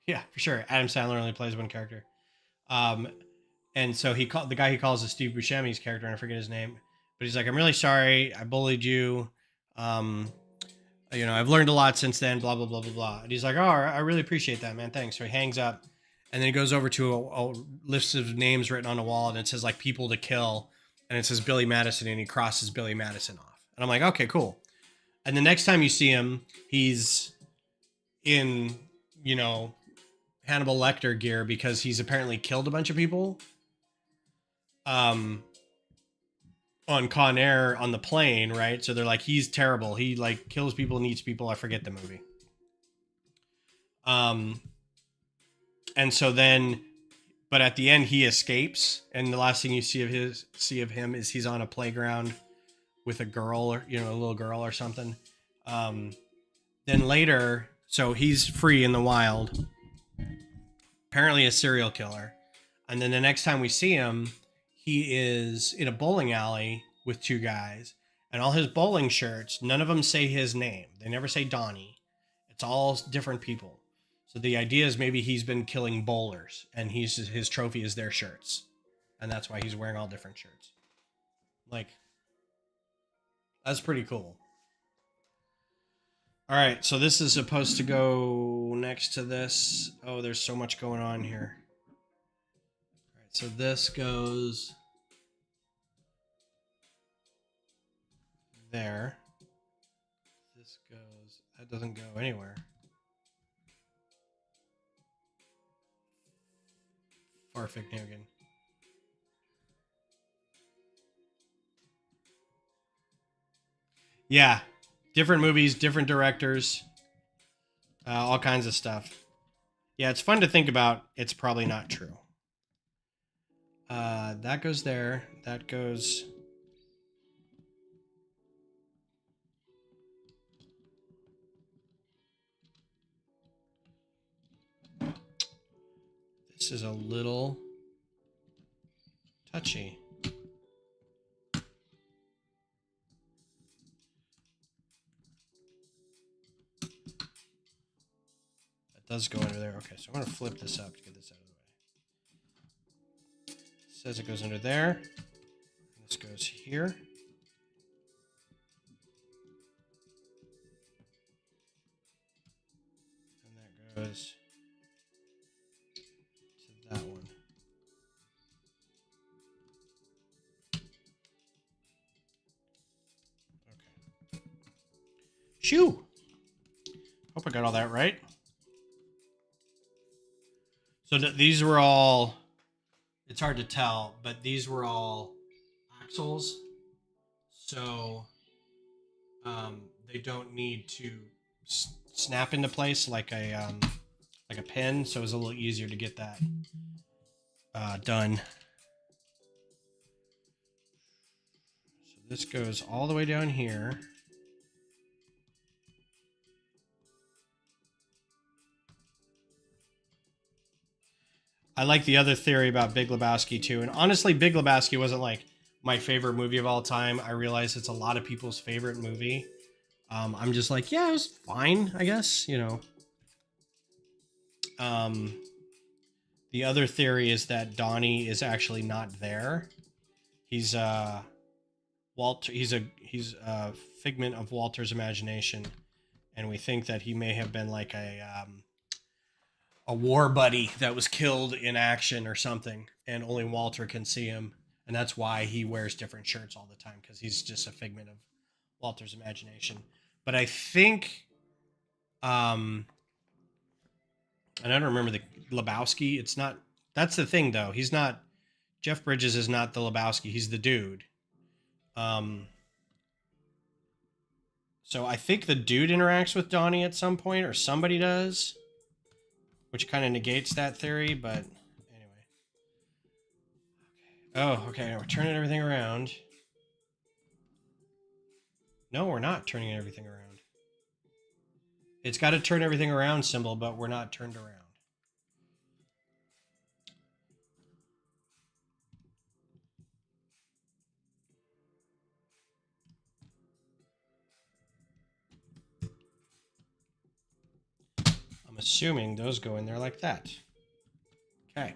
yeah, for sure. Adam Sandler only plays one character. Um, and so he called the guy he calls is Steve Buscemi's character, and I forget his name, but he's like, I'm really sorry, I bullied you. Um, I've learned a lot since then. Blah blah blah blah blah. And he's like, oh, I really appreciate that, man. Thanks. So he hangs up, and then he goes over to a list of names written on a wall, and it says like people to kill, and it says Billy Madison, and he crosses Billy Madison off. And I'm like, okay, cool. And the next time you see him, he's in, you know, Hannibal Lecter gear because he's apparently killed a bunch of people. On Con Air on the plane, right? So they're like, he's terrible. He like kills people and eats people. I forget the movie. And so then, but at the end he escapes, and the last thing you see of him is he's on a playground with a girl, or a little girl or something. Then later, so he's free in the wild, apparently a serial killer. And then the next time we see him, he is in a bowling alley with two guys, and all his bowling shirts, none of them say his name. They never say Donnie. It's all different people. So the idea is maybe he's been killing bowlers, and his trophy is their shirts, and that's why he's wearing all different shirts. Like, that's pretty cool. All right, so this is supposed to go next to this. Oh, there's so much going on here. All right, so this goes there. This goes, that doesn't go anywhere. Farfignogan. Yeah, different movies, different directors, all kinds of stuff. Yeah, it's fun to think about. It's probably not true. That goes there. That goes. This is a little touchy. That does go under there. Okay, so I'm going to flip this up to get this out of the way. It says it goes under there. This goes here. And that goes to that one. Okay. Shoo! Hope I got all that right. So these were all, it's hard to tell, but these were all axles. So they don't need to snap into place like a pin. So it's a little easier to get that done. So this goes all the way down here. I like the other theory about Big Lebowski too. And honestly, Big Lebowski wasn't like my favorite movie of all time. I realize it's a lot of people's favorite movie. I'm just like, yeah, it was fine, I guess, The other theory is that Donnie is actually not there. He's Walter. He's a figment of Walter's imagination, and we think that he may have been like a war buddy that was killed in action or something, and only Walter can see him, and that's why he wears different shirts all the time, because he's just a figment of Walter's imagination. But I think, and I don't remember the Lebowski. It's not. That's the thing, though. He's not. Jeff Bridges is not the Lebowski. He's the dude. So I think the dude interacts with Donnie at some point, or somebody does, which kind of negates that theory. But anyway. Oh, okay. Now we're turning everything around. No, we're not turning everything around. It's got a turn everything around symbol, but we're not turned around. I'm assuming those go in there like that. Okay.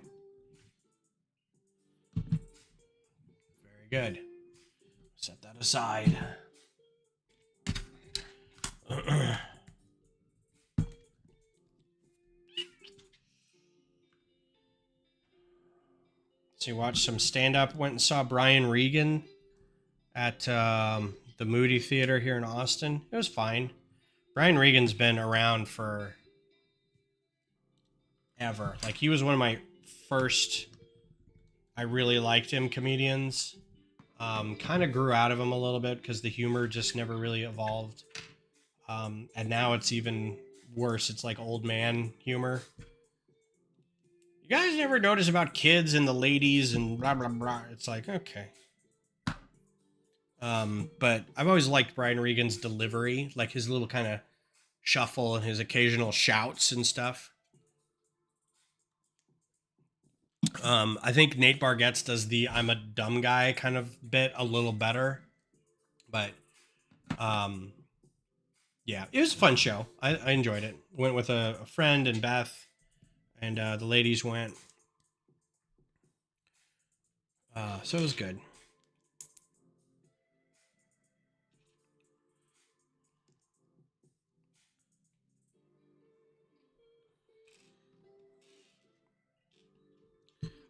Very good. Set that aside. So you watched some stand-up. Went and saw Brian Regan at the Moody Theater here in Austin. It was fine. Brian Regan's been around for ever. Like, he was one of my first, I really liked him, comedians. Kind of grew out of him a little bit because the humor just never really evolved. And now it's even worse. It's like old man humor. You guys never notice about kids and the ladies and blah, blah, blah. It's like, okay. But I've always liked Brian Regan's delivery, like his little kind of shuffle and his occasional shouts and stuff. I think Nate Bargatze does the "I'm a dumb guy" kind of bit a little better, but yeah, it was a fun show. I enjoyed it. Went with a friend and Beth, and the ladies went, so it was good.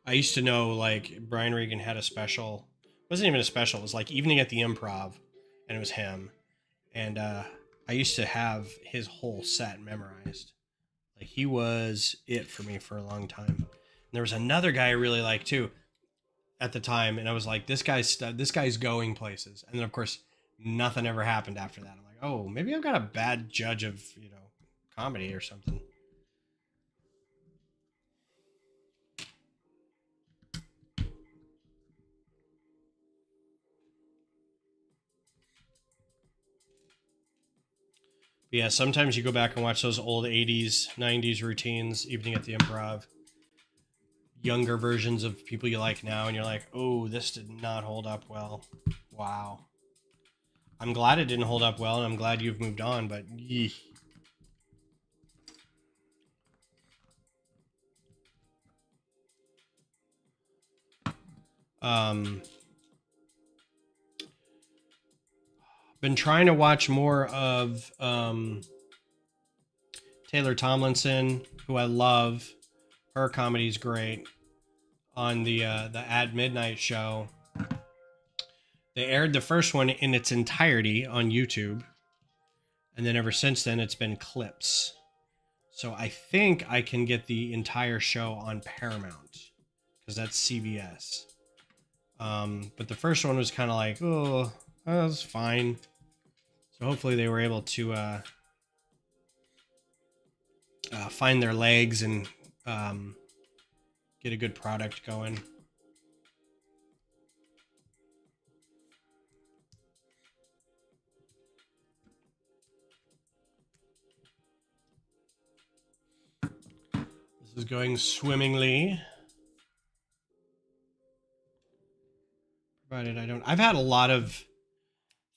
I used to know, like, Brian Regan had a special. It wasn't even a special. It was like Evening at the Improv, and it was him. And I used to have his whole set memorized. Like, he was it for me for a long time. And there was another guy I really liked too at the time, and I was like, this guy's going places. And then of course, nothing ever happened after that. I'm like, oh, maybe I've got a bad judge of comedy or something. But yeah, sometimes you go back and watch those old 80s, 90s routines, Evening at the Improv, younger versions of people you like now, and you're like, oh, this did not hold up well. Wow. I'm glad it didn't hold up well, and I'm glad you've moved on, but yeesh. Been trying to watch more of Taylor Tomlinson, who I love. Her comedy's great. On the At Midnight show, they aired the first one in its entirety on YouTube, and then ever since then it's been clips. So I think I can get the entire show on Paramount because that's CBS. But the first one was kind of like, oh, that was fine. So hopefully they were able to find their legs and get a good product going. This is going swimmingly. Provided I don't. I've had a lot of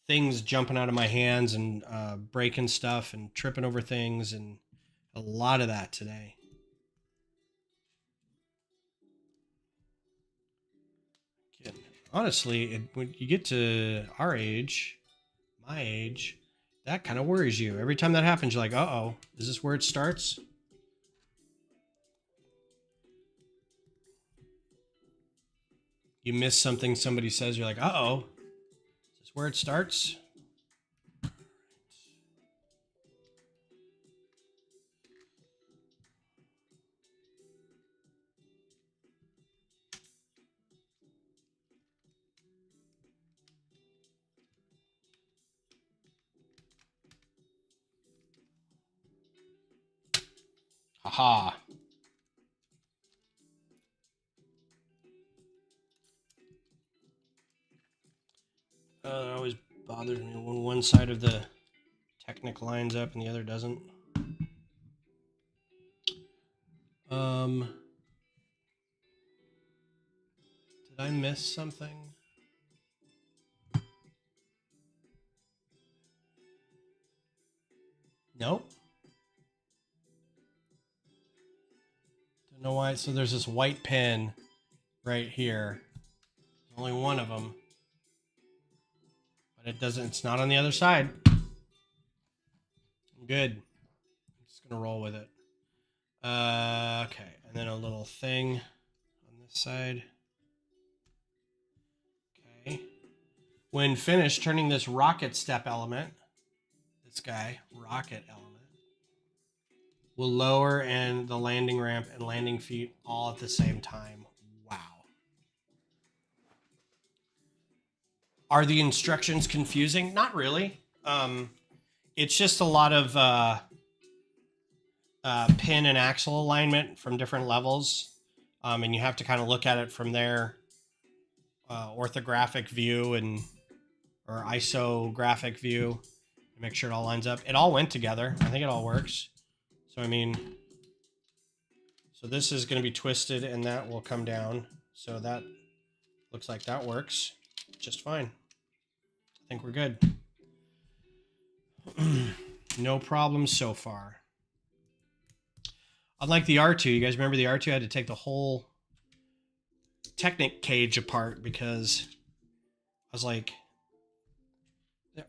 things jumping out of my hands and breaking stuff and tripping over things, and a lot of that today. Honestly, when you get to our age, my age, that kind of worries you. Every time that happens, you're like, uh-oh, is this where it starts? You miss something somebody says, you're like, uh-oh, is this where it starts? Haha. It always bothers me when one side of the Technic lines up and the other doesn't. Did I miss something? Nope. Right, so there's this white pin right here. There's only one of them. But it's not on the other side. I'm good. I'm just going to roll with it. Okay, and then a little thing on this side. Okay. When finished, turning this rocket step element, this guy, rocket element, will lower and the landing ramp and landing feet all at the same time. Wow. Are the instructions confusing? Not really. It's just a lot of pin and axle alignment from different levels. And you have to kind of look at it from their orthographic view or isographic view to make sure it all lines up. It all went together. I think it all works. So, I mean, so this is going to be twisted and that will come down. So that looks like that works just fine. I think we're good. No problems so far. Unlike the R2, you guys remember the R2 had to take the whole Technic cage apart because I was like,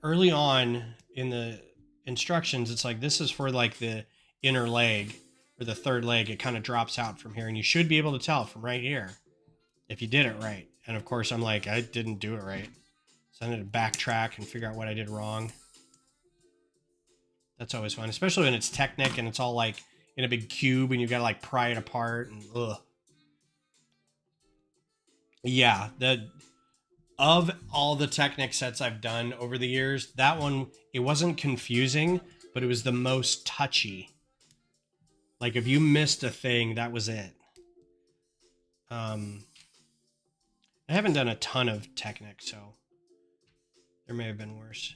early on in the instructions, it's like, this is for like the inner leg or the third leg. It kind of drops out from here and you should be able to tell from right here if you did it right. And of course I'm like, I didn't do it right. So I had to backtrack and figure out what I did wrong. That's always fun, especially when it's Technic and it's all like in a big cube and you got to like pry it apart and ugh. Yeah, of all the Technic sets I've done over the years, that one, it wasn't confusing, but it was the most touchy. Like if you missed a thing, that was it. I haven't done a ton of Technic, so there may have been worse.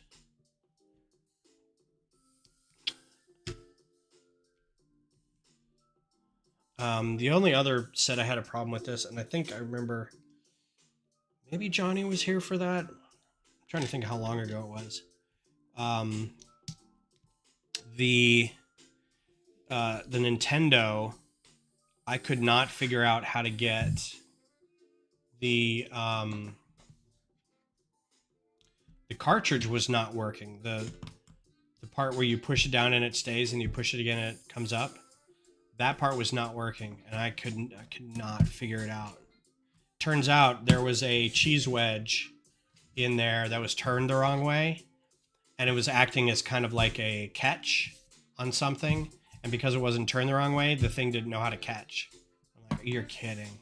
The only other set I had a problem with this, and I think I remember maybe Johnny was here for that. I'm trying to think how long ago it was. The Nintendo, I could not figure out how to get the cartridge was not working. The part where you push it down and it stays and you push it again and it comes up. That part was not working and I could not figure it out. Turns out there was a cheese wedge in there that was turned the wrong way and it was acting as kind of like a catch on something, and because it wasn't turned the wrong way, the thing didn't know how to catch. I'm like, you're kidding.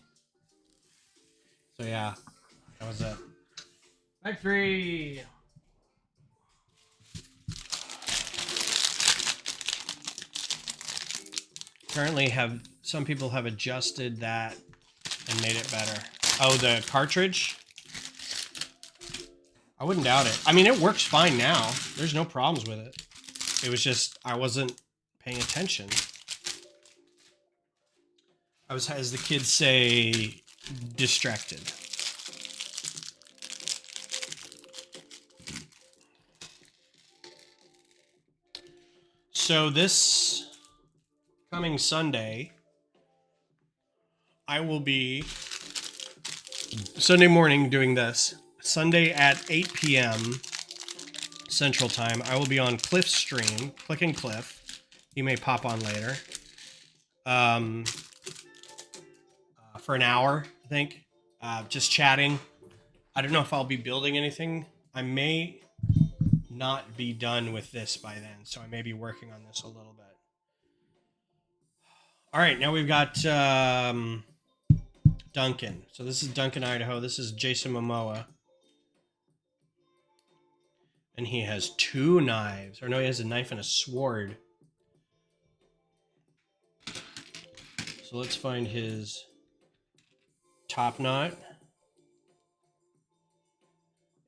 So yeah, that was it. Bag 3. Apparently some people have adjusted that and made it better. Oh, the cartridge? I wouldn't doubt it. I mean, it works fine now. There's no problems with it. It was just, I wasn't paying attention. I was, as the kids say, distracted. So this coming Sunday, I will be Sunday morning doing this. Sunday at 8 p.m. Central Time, I will be on Cliff's stream, Clicking Cliff. He may pop on later. For an hour, I think. Just chatting. I don't know if I'll be building anything. I may not be done with this by then, so I may be working on this a little bit. All right, now we've got Duncan. So this is Duncan, Idaho. This is Jason Momoa. And he has 2 knives. Or no, he has a knife and a sword. So let's find his top knot.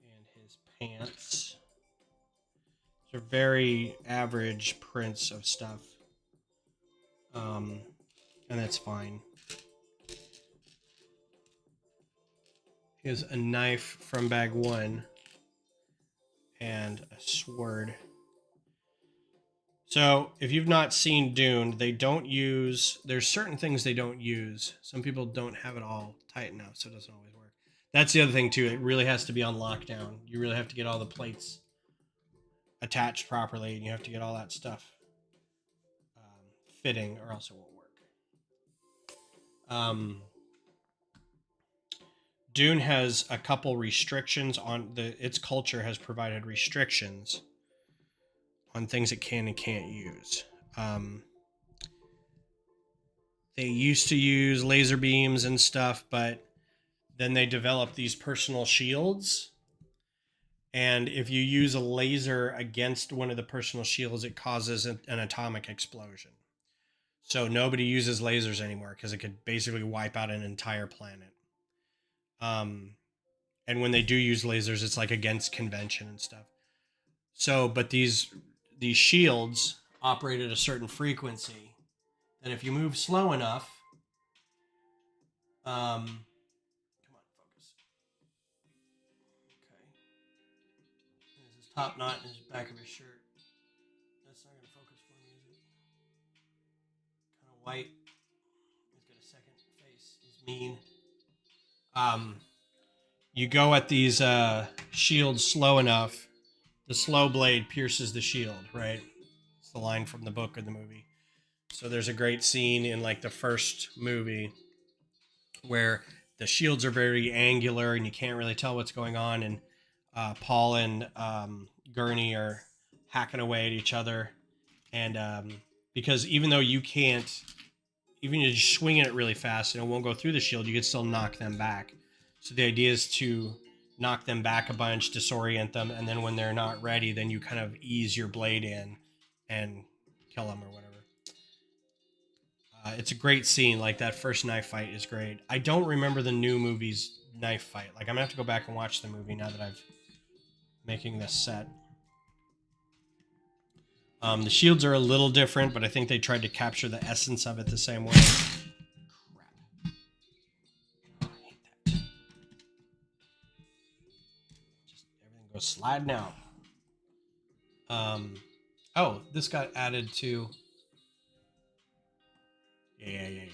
And his pants. They're very average prints of stuff. And that's fine. He has a knife from bag 1. And a sword. So if you've not seen Dune, they don't use. There's certain things they don't use. Some people don't have it all tight enough, so it doesn't always work. That's the other thing too. It really has to be on lockdown. You really have to get all the plates attached properly, and you have to get all that stuff fitting, or else it won't work. Dune has a couple restrictions on its culture has provided restrictions on things it can and can't use. They used to use laser beams and stuff, but then they developed these personal shields. And if you use a laser against one of the personal shields, it causes an atomic explosion. So nobody uses lasers anymore because it could basically wipe out an entire planet. And when they do use lasers, it's like against convention and stuff. So, but these shields operate at a certain frequency, and if you move slow enough, come on, focus. Okay, there's his top knot in his back of his shirt. That's not gonna focus for me, is it? Kind of white. He's got a second face. He's mean. You go at these shields slow enough, the slow blade pierces the shield, right? It's the line from the book or the movie. So there's a great scene in like the first movie where the shields are very angular and you can't really tell what's going on. And Paul and Gurney are hacking away at each other. And because even though you can't, even if you're swinging it really fast and it won't go through the shield, you can still knock them back. So the idea is to knock them back a bunch, disorient them, and then when they're not ready, then you kind of ease your blade in and kill them or whatever. It's a great scene. Like that first knife fight is great. I don't remember the new movie's knife fight. Like I'm gonna have to go back and watch the movie now that I've making this set. The shields are a little different, but I think they tried to capture the essence of it the same way. Crap. Oh, I hate that. Just everything goes sliding out. Oh, this got added to. Yeah. Okay. It's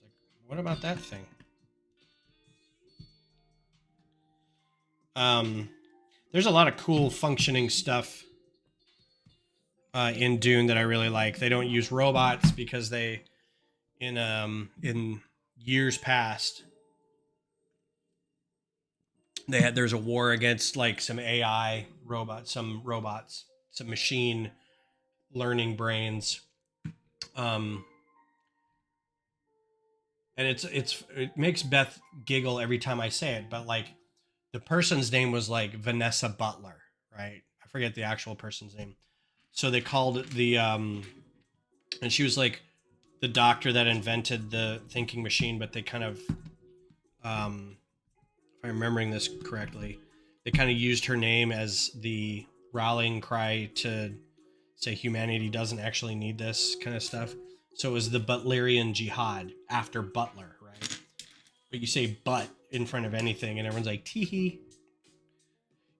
like, what about that thing? There's a lot of cool functioning stuff in Dune that I really like. They don't use robots because they, in years past, there's a war against like some AI robots, some machine learning brains. And it makes Beth giggle every time I say it, but like the person's name was like Vanessa Butler, right? I forget the actual person's name. So they called it and she was like the doctor that invented the thinking machine, but they kind of, if I'm remembering this correctly, they kind of used her name as the rallying cry to say humanity doesn't actually need this kind of stuff. So it was the Butlerian Jihad after Butler, right? But you say "but" in front of anything, and everyone's like "tee."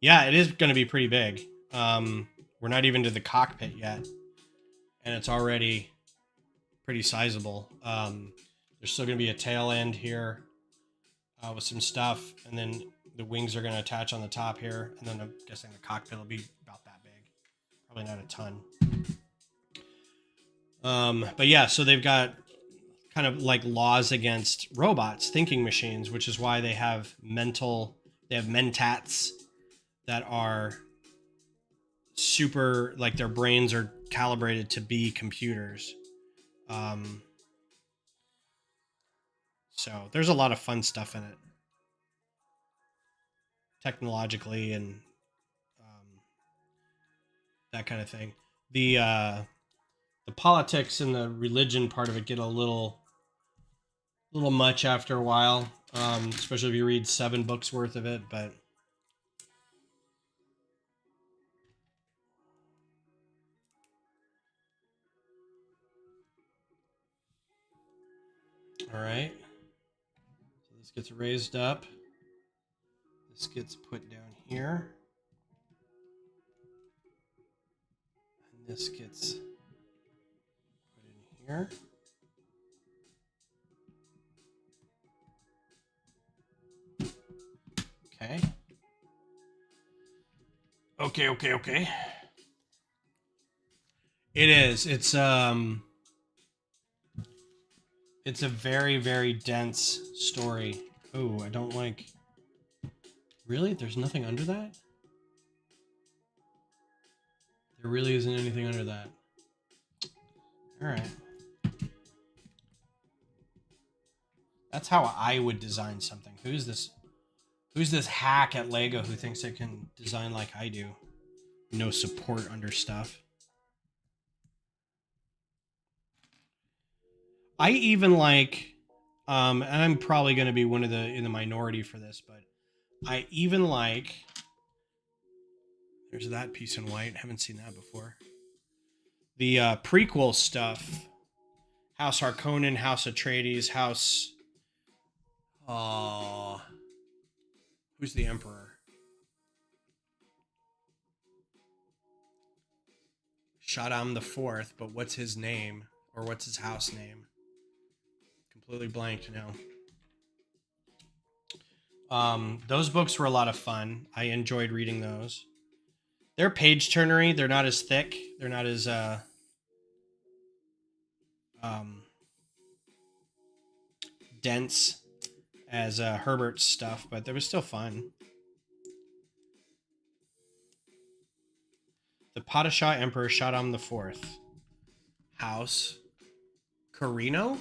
Yeah, it is going to be pretty big. We're not even to the cockpit yet, and it's already pretty sizable. There's still going to be a tail end here with some stuff, and then the wings are going to attach on the top here, and then I'm guessing the cockpit will be about that big. Probably not a ton. But yeah, so they've got kind of like laws against robots, thinking machines, which is why they have mentats that are super, like their brains are calibrated to be computers. So there's a lot of fun stuff in it, technologically and that kind of thing. The politics and the religion part of it get a little much after a while, especially if you read 7 books worth of it. But all right, so this gets raised up. This gets put down here. This gets put in here. Okay. Okay. It is. It's a very, very dense story. Oh, I don't like... Really? There's nothing under that? There really isn't anything under that. Alright. That's how I would design something. Who's this hack at Lego who thinks it can design like I do? No support under stuff. I even like, and I'm probably going to be in the minority for this, but I even like, there's that piece in white. Haven't seen that before. The prequel stuff. House Harkonnen, House Atreides, House... who's the Emperor? Shaddam the Fourth, but what's his name? Or what's his house name? Completely blanked now. Those books were a lot of fun. I enjoyed reading those. They're page turnery. They're not as thick. They're not as dense as Herbert's stuff, but they were still fun. The Padishah Emperor Shaddam the Fourth. House Carino?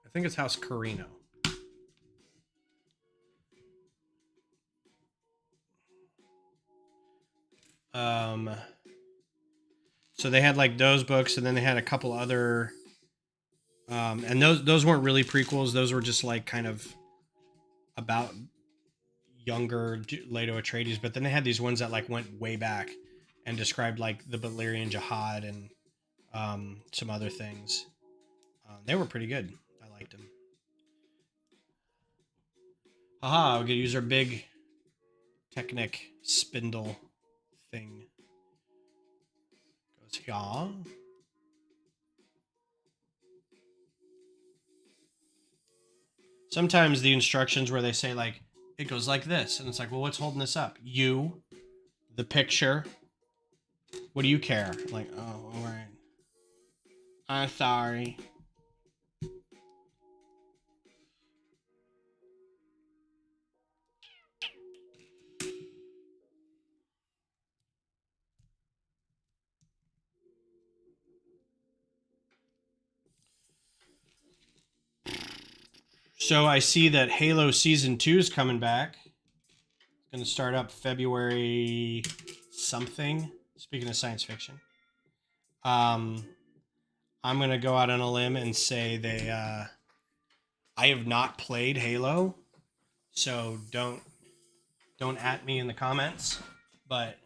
I think it's House Carino. So they had like those books, and then they had a couple other, and those weren't really prequels. Those were just like kind of about younger Leto Atreides. But then they had these ones that like went way back and described like the Balerian Jihad and some other things. They were pretty good. I liked them. Haha, we're gonna use our big Technic spindle thing. Goes here. Sometimes the instructions where they say like, it goes like this, and it's like, well, what's holding this up? You, the picture. What do you care? Like, oh, all right. I'm sorry. So I see that Halo Season 2 is coming back. It's going to start up February something. Speaking of science fiction. I'm going to go out on a limb and say I have not played Halo, so don't at me in the comments, but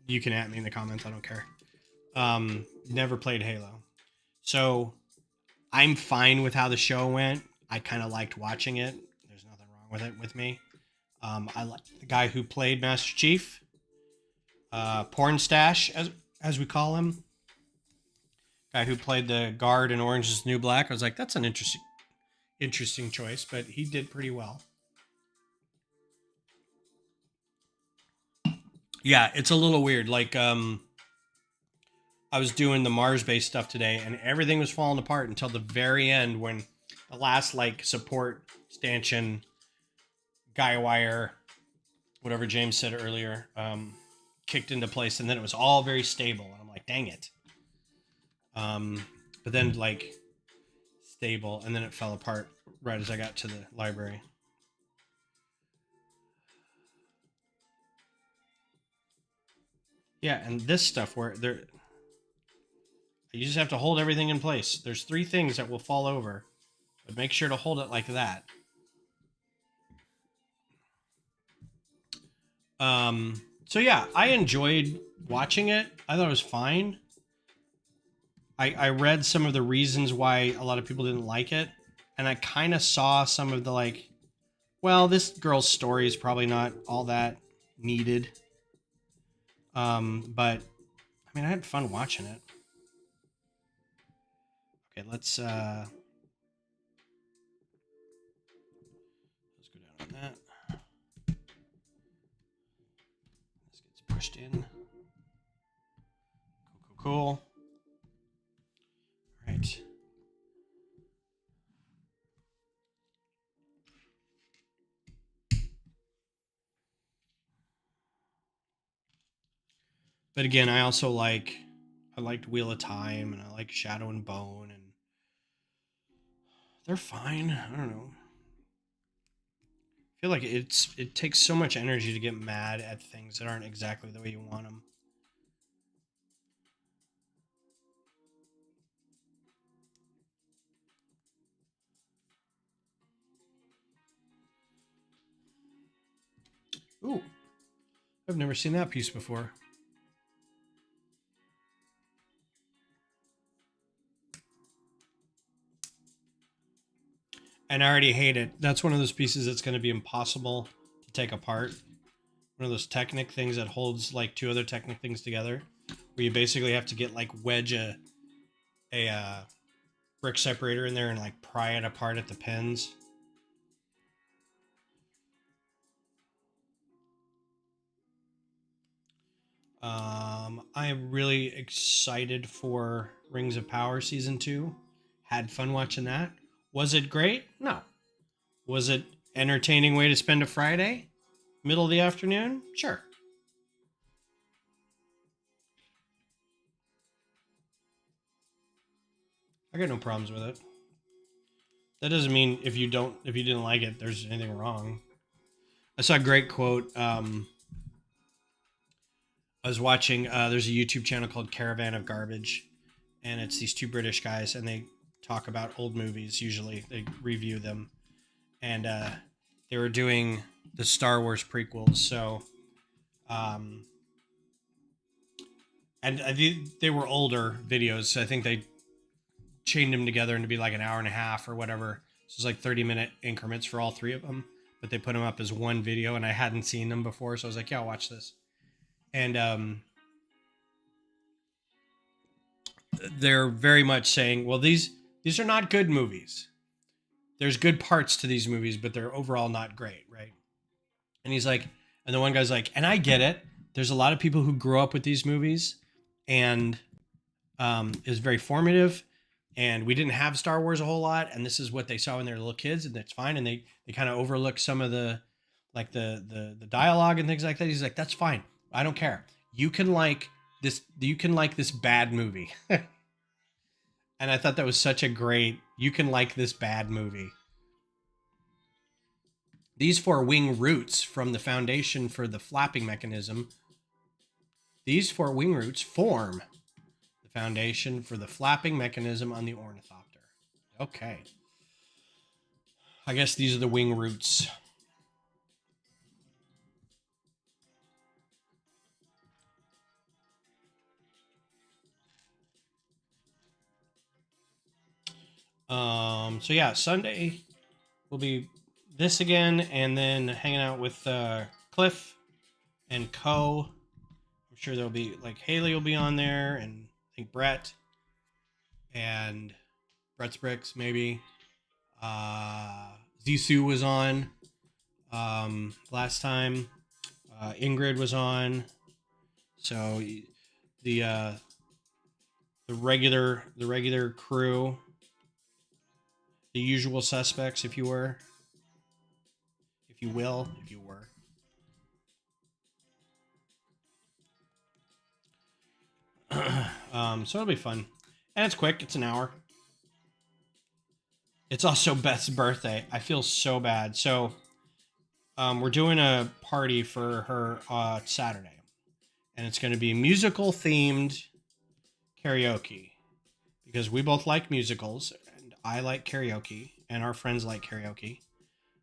you can at me in the comments. I don't care. Never played Halo. So I'm fine with how the show went. I kind of liked watching it. There's nothing wrong with it with me. I like the guy who played Master Chief, Porn Stash, as we call him. Guy who played the guard in Orange is the New Black. I was like, that's an interesting choice, but he did pretty well. Yeah, it's a little weird. Like, I was doing the Mars-based stuff today, and everything was falling apart until the very end when the last, like, support stanchion, guy wire, whatever James said earlier, kicked into place, and then it was all very stable. And I'm like, dang it. But then, like, stable, and then it fell apart right as I got to the library. Yeah, and this stuff where you just have to hold everything in place. There's 3 things that will fall over, but make sure to hold it like that. So yeah, I enjoyed watching it. I thought it was fine. I read some of the reasons why a lot of people didn't like it, and I kind of saw some of the like, well, this girl's story is probably not all that needed. But I mean, I had fun watching it. Okay, let's go down on that. This gets pushed in. Cool. All right. But again, I liked Wheel of Time, and I like Shadow and Bone, and they're fine. I don't know. I feel like it takes so much energy to get mad at things that aren't exactly the way you want them. Ooh, I've never seen that piece before. And I already hate it. That's one of those pieces that's going to be impossible to take apart. One of those Technic things that holds like two other Technic things together, where you basically have to get like wedge a brick separator in there and like pry it apart at the pins. I am really excited for Rings of Power Season 2. Had fun watching that. Was it great? No. Was it entertaining way to spend a Friday? Middle of the afternoon? Sure. I got no problems with it. That doesn't mean if you didn't like it, there's anything wrong. I saw a great quote. I was watching. There's a YouTube channel called Caravan of Garbage, and it's these two British guys, and they talk about old movies. Usually, they review them, and they were doing the Star Wars prequels. So, and they were older videos. So I think they chained them together into be like an hour and a half or whatever. So it's like 30-minute increments for all three of them, but they put them up as one video, and I hadn't seen them before, so I was like, yeah, I'll watch this. And they're very much saying, well, these are not good movies. There's good parts to these movies, but they're overall not great, right? And he's like, and the one guy's like, and I get it. There's a lot of people who grew up with these movies, and it was very formative. And we didn't have Star Wars a whole lot, and this is what they saw when they were little kids, and that's fine. And they kind of overlook some of the like the dialogue and things like that. He's like, that's fine. I don't care. You can like this. You can like this bad movie. And I thought that was such a great. You can like this bad movie. These four wing roots from the foundation for the flapping mechanism. These four wing roots form the foundation for the flapping mechanism on the Ornithopter. Okay. I guess these are the wing roots. So yeah, Sunday will be this again, and then hanging out with Cliff and Co. I'm sure there'll be like Haley will be on there, and I think Brett and Brett's Bricks maybe. Zissou was on last time. Ingrid was on. So the regular crew, the usual suspects, if you were, if you will, if you were. So it'll be fun, and it's quick. It's an hour. It's also Beth's birthday. I feel so bad. So we're doing a party for her Saturday, and it's going to be musical themed karaoke because we both like musicals, and I like karaoke, and our friends like karaoke.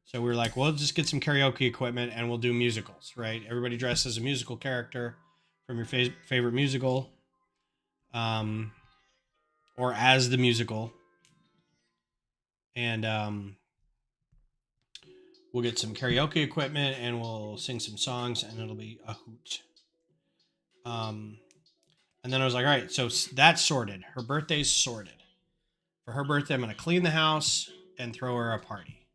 So we were like, we'll just get some karaoke equipment and we'll do musicals, right? Everybody dressed as a musical character from your favorite musical, or as the musical, and we'll get some karaoke equipment and we'll sing some songs, and it'll be a hoot. And And then I was like, all right, so that's sorted. Her birthday's sorted. For her birthday, I'm going to clean the house and throw her a party.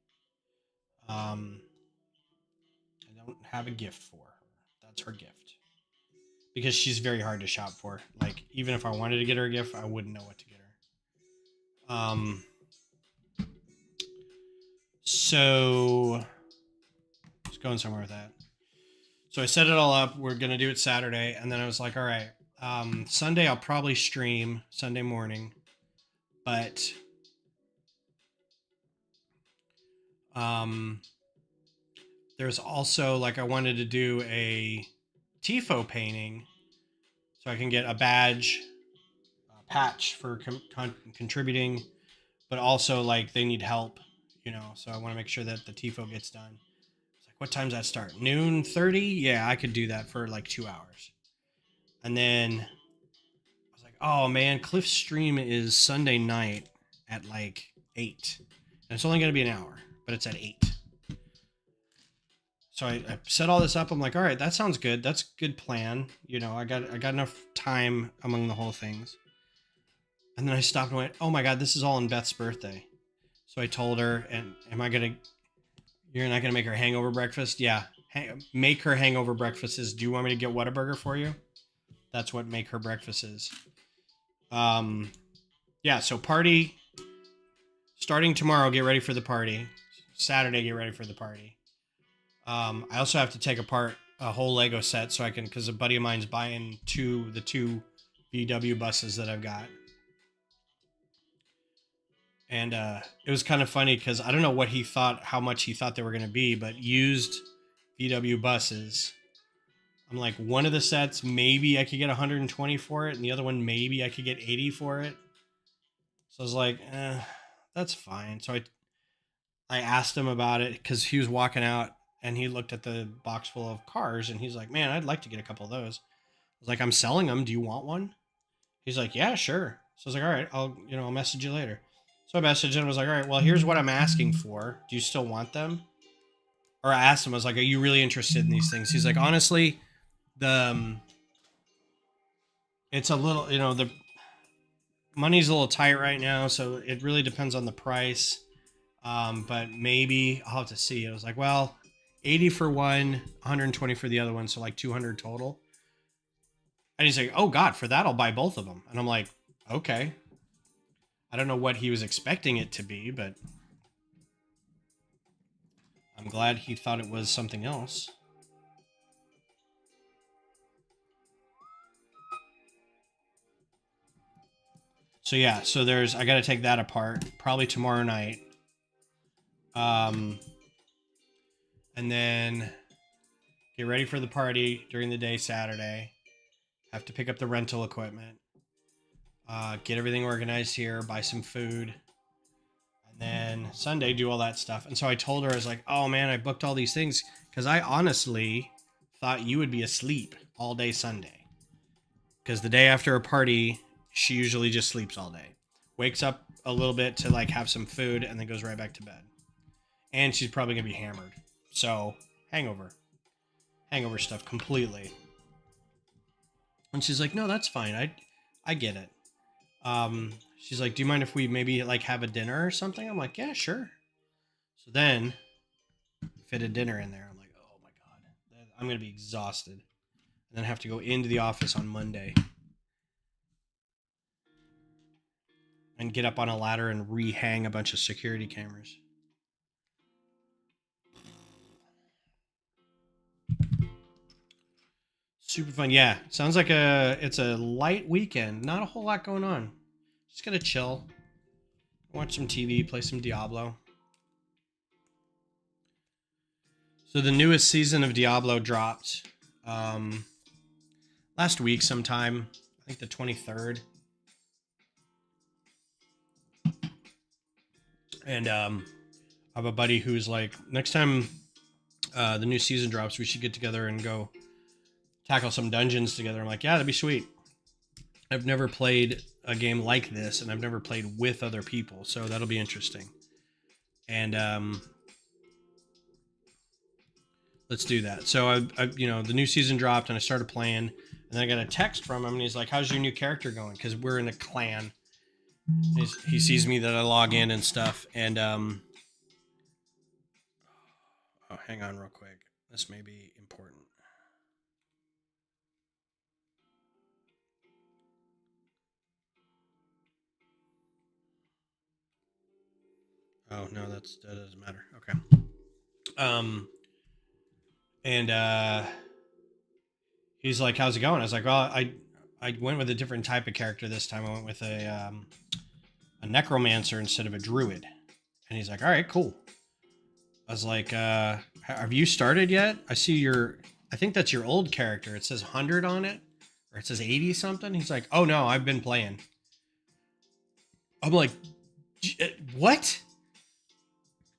I don't have a gift for her. That's her gift. Because she's very hard to shop for. Like, even if I wanted to get her a gift, I wouldn't know what to get her. So, just going somewhere with that. So I set it all up. We're going to do it Saturday. And then I was like, all right, Sunday I'll probably stream Sunday morning. But there's also, like, I wanted to do a TIFO painting so I can get a badge, a patch for contributing, but also, like, they need help, you know, so I want to make sure that the TIFO gets done. It's like, what time's that start? Noon 30? Yeah, I could do that for like 2 hours. And then I was like, oh man, Cliff's stream is Sunday night at like 8. And it's only going to be an hour, but it's at 8. So I set all this up. I'm like, all right, that sounds good. That's a good plan. You know, I got enough time among the whole things. And then I stopped and went, oh my God, this is all on Beth's birthday. So I told her, and you're not going to make her hangover breakfast? Yeah. Make her hangover breakfast is, do you want me to get Whataburger for you? That's what make her breakfast is. Yeah, so party. Starting tomorrow, get ready for the party. Saturday, get ready for the party. I also have to take apart a whole Lego set so I can, because a buddy of mine's buying the two VW buses that I've got. And it was kind of funny because I don't know how much he thought they were going to be, but used VW buses. I'm like, one of the sets, maybe I could get 120 for it, and the other one, maybe I could get 80 for it. So I was like, that's fine. So I asked him about it because he was walking out and he looked at the box full of cars and he's like, man, I'd like to get a couple of those. I was like, I'm selling them. Do you want one? He's like, yeah, sure. So I was like, all right, I'll message you later. So I messaged him and was like, all right, well, here's what I'm asking for. Do you still want them? Or I asked him, I was like, are you really interested in these things? He's like, honestly, it's a little, the money's a little tight right now, so it really depends on the price. But maybe I'll have to see. I was like, well, 80 for one, 120 for the other one, so like 200 total. And he's like, oh God, for that I'll buy both of them. And I'm like, okay. I don't know what he was expecting it to be, but I'm glad he thought it was something else. So yeah, I got to take that apart probably tomorrow night. And then get ready for the party during the day Saturday. Have to pick up the rental equipment. Get everything organized here, buy some food. And then Sunday, do all that stuff. And so I told her, I was like, oh man, I booked all these things because I honestly thought you would be asleep all day Sunday. Because the day after a party, she usually just sleeps all day. Wakes up a little bit to like have some food and then goes right back to bed. And she's probably going to be hammered. So, hangover stuff completely. And she's like, no, that's fine. I get it. She's like, do you mind if we maybe like have a dinner or something? I'm like, yeah, sure. So then fit a dinner in there. I'm like, oh my God, I'm going to be exhausted. And then have to go into the office on Monday and get up on a ladder and rehang a bunch of security cameras. Super fun. Yeah. Sounds like it's a light weekend. Not a whole lot going on. Just gonna chill. Watch some TV, play some Diablo. So the newest season of Diablo dropped last week sometime. I think the 23rd. And I have a buddy who's like, next time the new season drops, we should get together and go tackle some dungeons together. I'm like, yeah, that'd be sweet. I've never played a game like this, and I've never played with other people, so that'll be interesting. And let's do that. So I the new season dropped, and I started playing, and And then I got a text from him, and he's like, "How's your new character going?" Because we're in a clan. He sees me that I log in and stuff, and oh, hang on real quick. This may be important. Oh no, that doesn't matter. Okay. And he's like, "How's it going?" I was like, "Well, I went with a different type of character this time. I went with a necromancer instead of a druid." And he's like, "All right, cool." I was like, "Have you started yet? I see your. I think that's your old character. It says 100 on it, or it says 80 something." He's like, "Oh no, I've been playing." I'm like, "What?"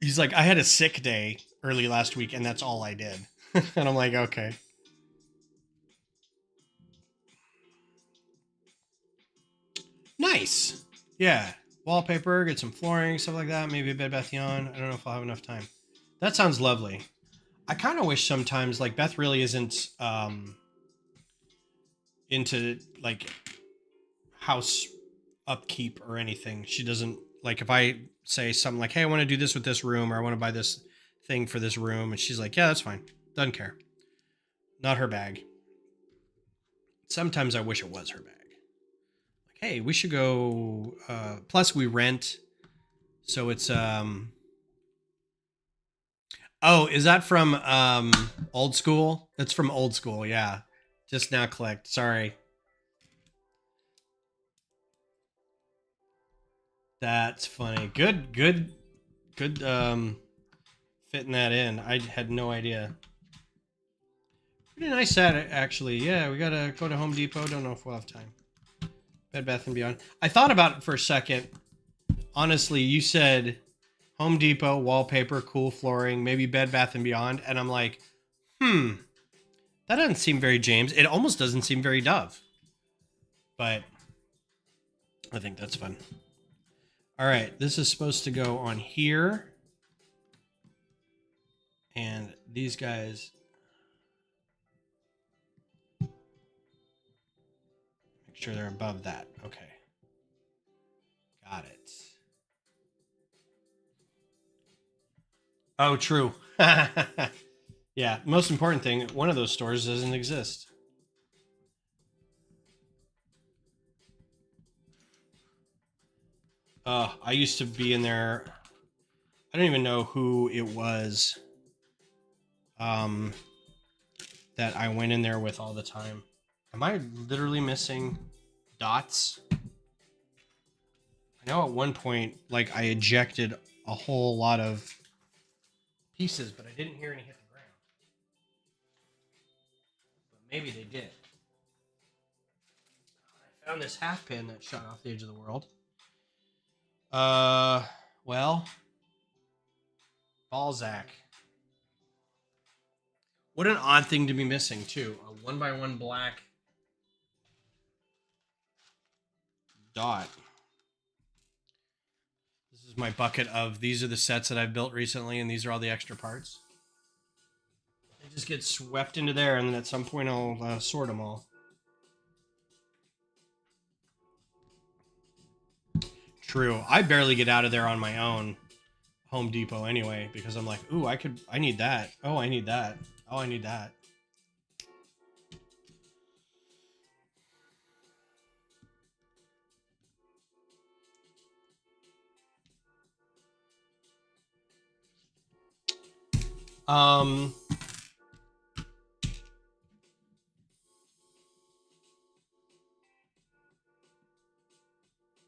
He's like, "I had a sick day early last week, and that's all I did." And I'm like, "Okay." Nice. Yeah. Wallpaper, get some flooring, stuff like that. Maybe a Bed Bath Beyond. I don't know if I'll have enough time. That sounds lovely. I kind of wish sometimes, like, Beth really isn't into, like, house upkeep or anything. She doesn't, like, if I say something like, "Hey, I want to do this with this room," or "I want to buy this thing for this room," and she's like, "Yeah, that's fine." Doesn't care. Not her bag. Sometimes I wish it was her bag. Like, hey, we should go. Plus, we rent. So it's oh, is that from Old School? That's from Old School, yeah. Just now clicked. Sorry. That's funny. Good fitting that in. I had no idea. Pretty nice set actually. Yeah, we gotta go to Home Depot. Don't know if we'll have time. Bed Bath and Beyond. I thought about it for a second. Honestly, you said Home Depot, wallpaper, cool flooring, maybe Bed Bath and Beyond, and I'm like, that doesn't seem very James. It almost doesn't seem very Dove. But I think that's fun. All right, this is supposed to go on here. And these guys, make sure they're above that. Okay. Got it. Oh, true. Yeah, most important thing, one of those stores doesn't exist. I used to be in there. I don't even know who it was um, that I went in there with all the time. Am I literally missing dots? I know at one point, like, I ejected a whole lot of pieces, but I didn't hear any hit the ground. But maybe they did. I found this half pin that shot off the edge of the world. Uh, well, Balzac. What an odd thing to be missing, too. A 1x1 black dot. This is my bucket of, these are the sets that I've built recently, and these are all the extra parts. They just get swept into there, and then at some point I'll sort them all. True. I barely get out of there on my own. Home Depot anyway, because I'm like, ooh, I need that. Oh, I need that. Oh, I need that. Um,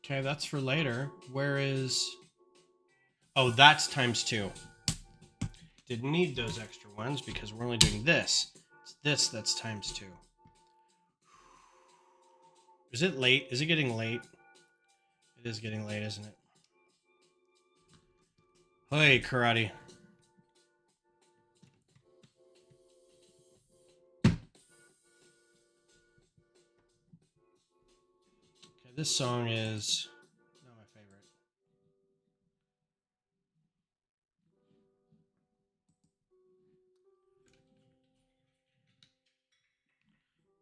okay, that's for later. Where is... Oh, that's ×2. Didn't need those extra ones because we're only doing this. It's this that's ×2. Is it late? Is it getting late? It is getting late, isn't it? Hey, karate. Okay, this song is not my favorite.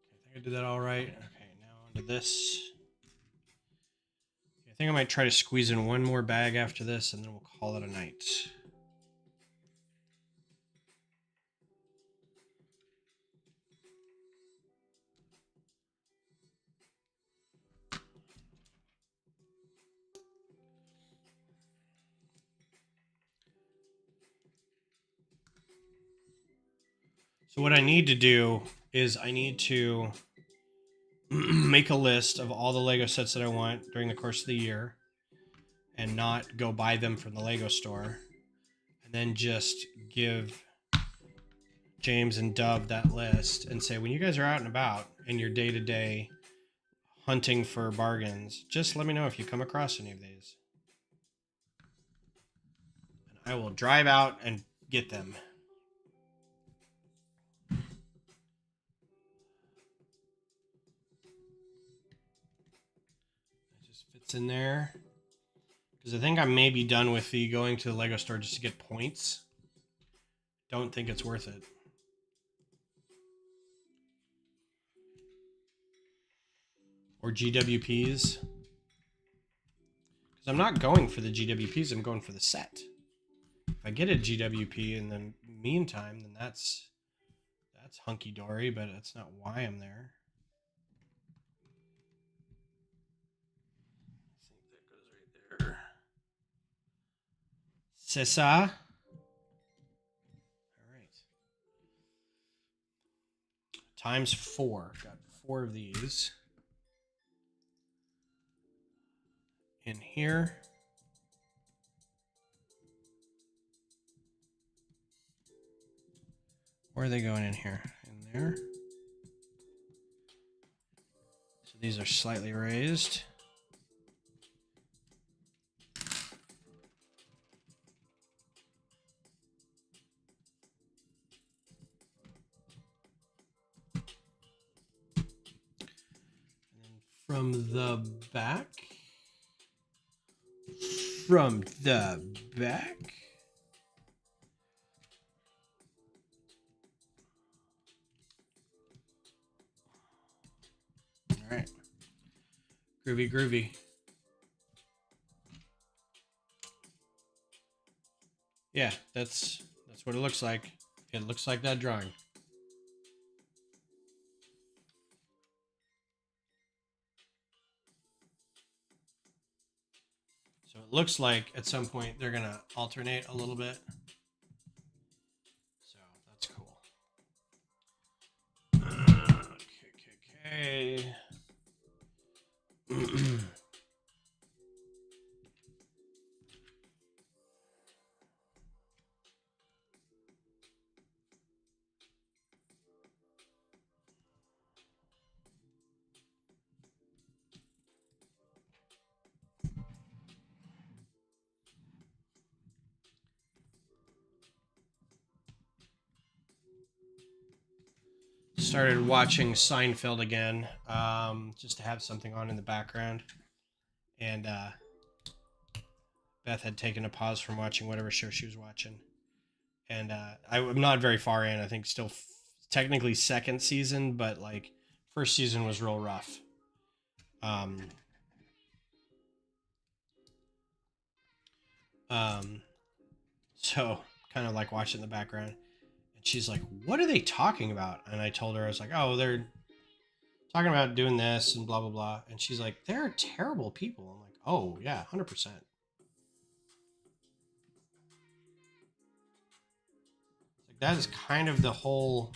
Okay, I think I did that all right. Okay, now onto this. I think I might try to squeeze in one more bag after this, and then we'll call it a night. So what I need to do is I need to make a list of all the Lego sets that I want during the course of the year and not go buy them from the Lego store, and then just give James and Dub that list and say, when you guys are out and about in your day-to-day hunting for bargains, just let me know if you come across any of these. And I will drive out and get them. Fits in there because I think I may be done with the going to the Lego store just to get points. Don't think it's worth it. Or GWPs, because I'm not going for the GWPs, I'm going for the set. If I get a GWP in the meantime, then that's hunky-dory, but that's not why I'm there. Sissa. All right. Times 4. Got 4 of these. In here. Where are they going in here? In there. So these are slightly raised. From the back. From the back. All right. Groovy, groovy. Yeah, that's what it looks like. It looks like that drawing. So it looks like at some point they're gonna alternate a little bit. So that's cool. Okay. Started watching Seinfeld again, just to have something on in the background. And Beth had taken a pause from watching whatever show she was watching. And I'm not very far in. I think still technically second season, but like first season was real rough. So kind of like watching in the background. She's like, what are they talking about? And I told her, I was like, oh, they're talking about doing this and blah, blah, blah. And she's like, they're terrible people. I'm like, oh, yeah, 100%. Like, that is kind of the whole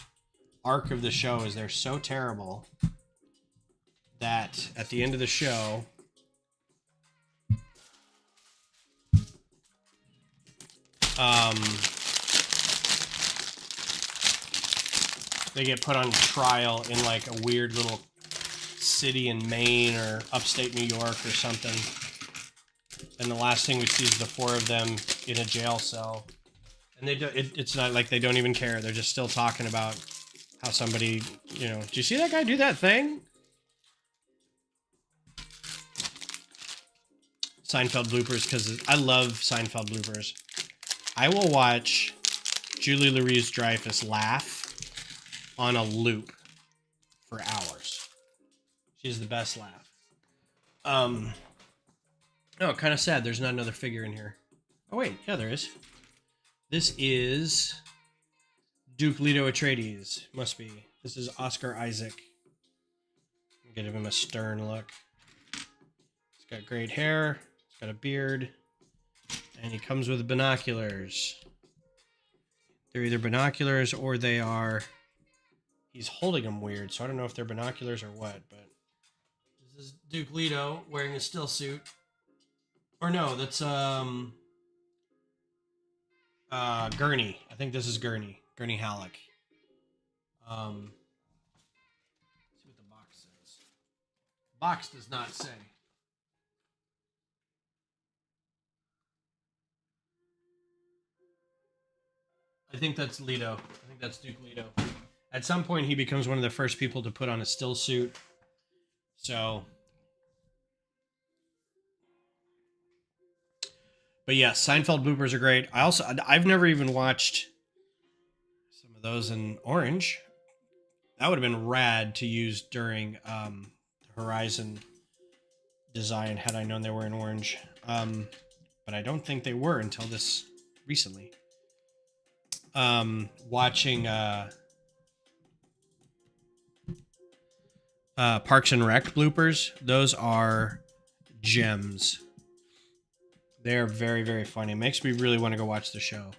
arc of the show, is they're so terrible that at the end of the show, they get put on trial in like a weird little city in Maine or upstate New York or something. And the last thing we see is the 4 of them in a jail cell. And they do, it's not like they don't even care. They're just still talking about how somebody, you know, did you see that guy do that thing? Seinfeld bloopers, because I love Seinfeld bloopers. I will watch Julie Louise-Dreyfus laugh on a loop for hours. She has the best laugh. Oh, kind of sad. There's not another figure in here. Oh wait, yeah, there is. This is Duke Leto Atreides. Must be. This is Oscar Isaac. Give him a stern look. He's got great hair. He's got a beard. And he comes with binoculars. They're either binoculars or they are... He's holding them weird, so I don't know if they're binoculars or what, but... This is Duke Leto wearing a still suit. Or no, that's, Gurney. I think this is Gurney. Gurney Halleck. Let's see what the box says. Box does not say. I think that's Leto. I think that's Duke Leto. At some point, he becomes one of the first people to put on a still suit. So... But yeah, Seinfeld bloopers are great. I've never even watched some of those in orange. That would have been rad to use during the Horizon design had I known they were in orange. But I don't think they were until this recently. Watching Parks and Rec bloopers, those are gems. They're very, very funny. It makes me really want to go watch the show.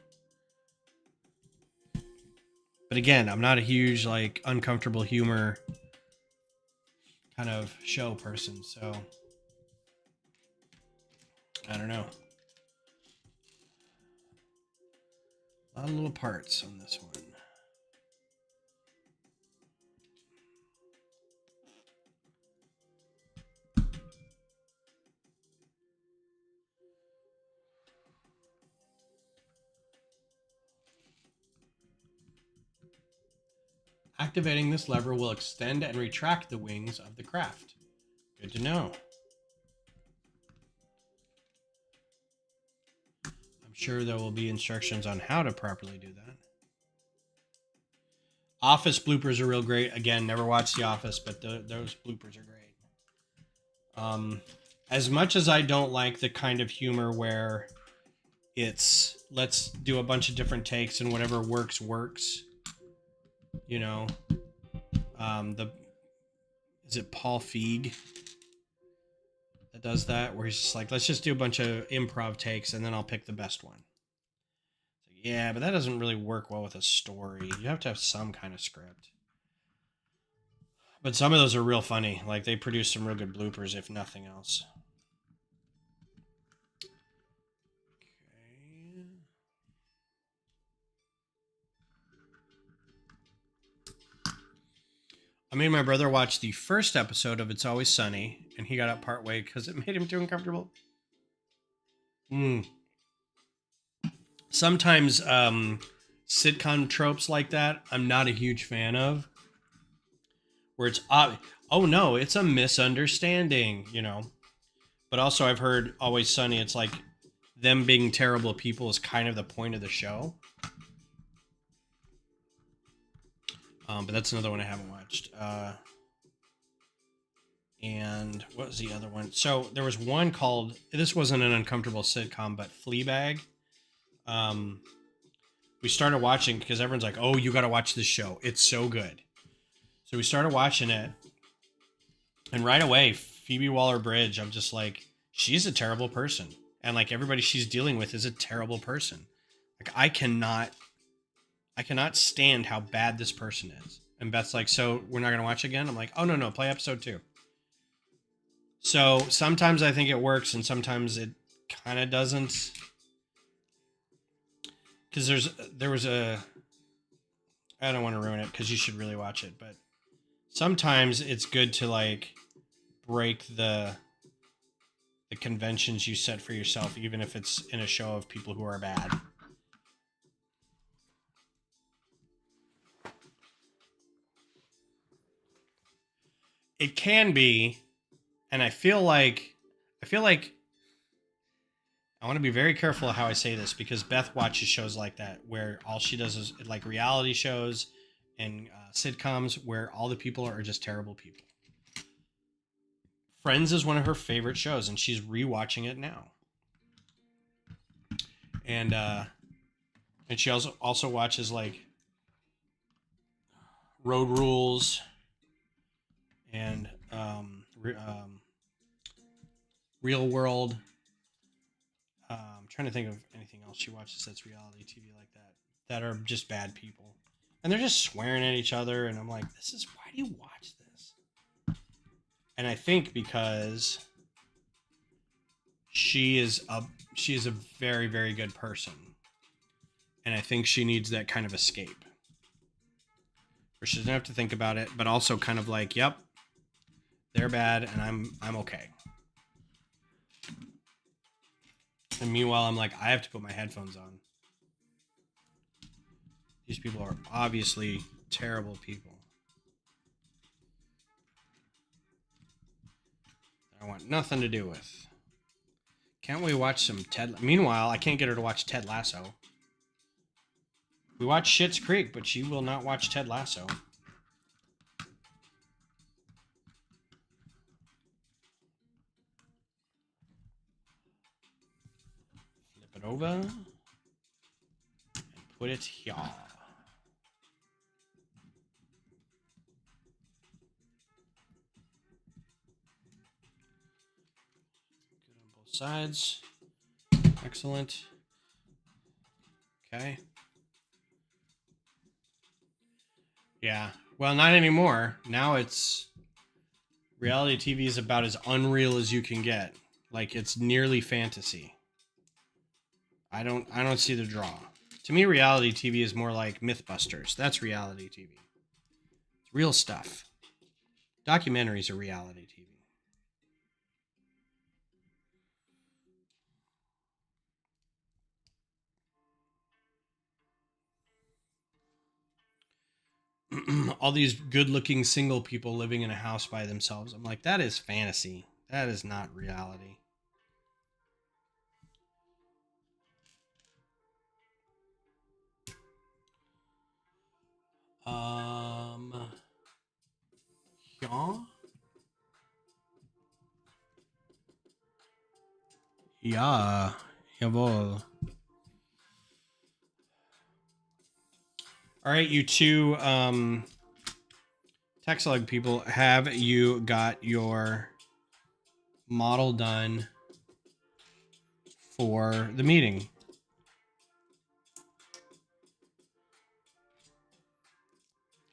But again, I'm not a huge, like, uncomfortable humor kind of show person, so... I don't know. A lot of little parts on this one. Activating this lever will extend and retract the wings of the craft. Good to know. I'm sure there will be instructions on how to properly do that. Office bloopers are real great. Again, never watched The Office, but those bloopers are great. As much as I don't like the kind of humor where it's let's do a bunch of different takes and whatever works works. You know, is it Paul Feig that does that? Where he's just like, let's just do a bunch of improv takes and then I'll pick the best one. Yeah, but that doesn't really work well with a story. You have to have some kind of script. But some of those are real funny. Like, they produce some real good bloopers, if nothing else. I made my brother watch the first episode of It's Always Sunny, and he got up partway because it made him too uncomfortable. Sometimes sitcom tropes like that, I'm not a huge fan of. Where it's, oh no, it's a misunderstanding, you know. But also I've heard Always Sunny, it's like them being terrible people is kind of the point of the show. But that's another one I haven't watched. And what was the other one? So there was one called, this wasn't an uncomfortable sitcom, but Fleabag. We started watching because everyone's like, oh, you got to watch this show. It's so good. So we started watching it. And right away, Phoebe Waller-Bridge, I'm just like, she's a terrible person. And like everybody she's dealing with is a terrible person. Like I cannot stand how bad this person is. And Beth's like, so we're not going to watch again? I'm like, oh, no, play episode 2. So sometimes I think it works and sometimes it kind of doesn't. Because there was a, I don't want to ruin it because you should really watch it. But sometimes it's good to like break the conventions you set for yourself, even if it's in a show of people who are bad. It can be, and I feel like I want to be very careful how I say this because Beth watches shows like that where all she does is like reality shows and sitcoms where all the people are just terrible people. Friends is one of her favorite shows, and she's rewatching it now. And she also watches like Road Rules and Real World. I'm trying to think of anything else she watches that's reality TV like that are just bad people, and they're just swearing at each other. And I'm like, why do you watch this? And I think because she is a very, very good person, and I think she needs that kind of escape where she doesn't have to think about it, but also kind of like, yep, they're bad, and I'm okay. And meanwhile, I'm like, I have to put my headphones on. These people are obviously terrible people. I want nothing to do with. Can't we watch some Ted? Meanwhile, I can't get her to watch Ted Lasso. We watch Schitt's Creek, but she will not watch Ted Lasso. Flip it over and put it here. Good on both sides. Excellent. Okay. Yeah. Well, not anymore. Now it's reality TV is about as unreal as you can get. Like, it's nearly fantasy. I don't see the draw. To me, reality TV is more like Mythbusters. That's reality TV. It's real stuff. Documentaries are reality TV. All these good-looking single people living in a house by themselves. I'm like, that is fantasy. That is not reality. Yeah. Ja, jawohl. All right, you two Texlug people, have you got your model done for the meeting?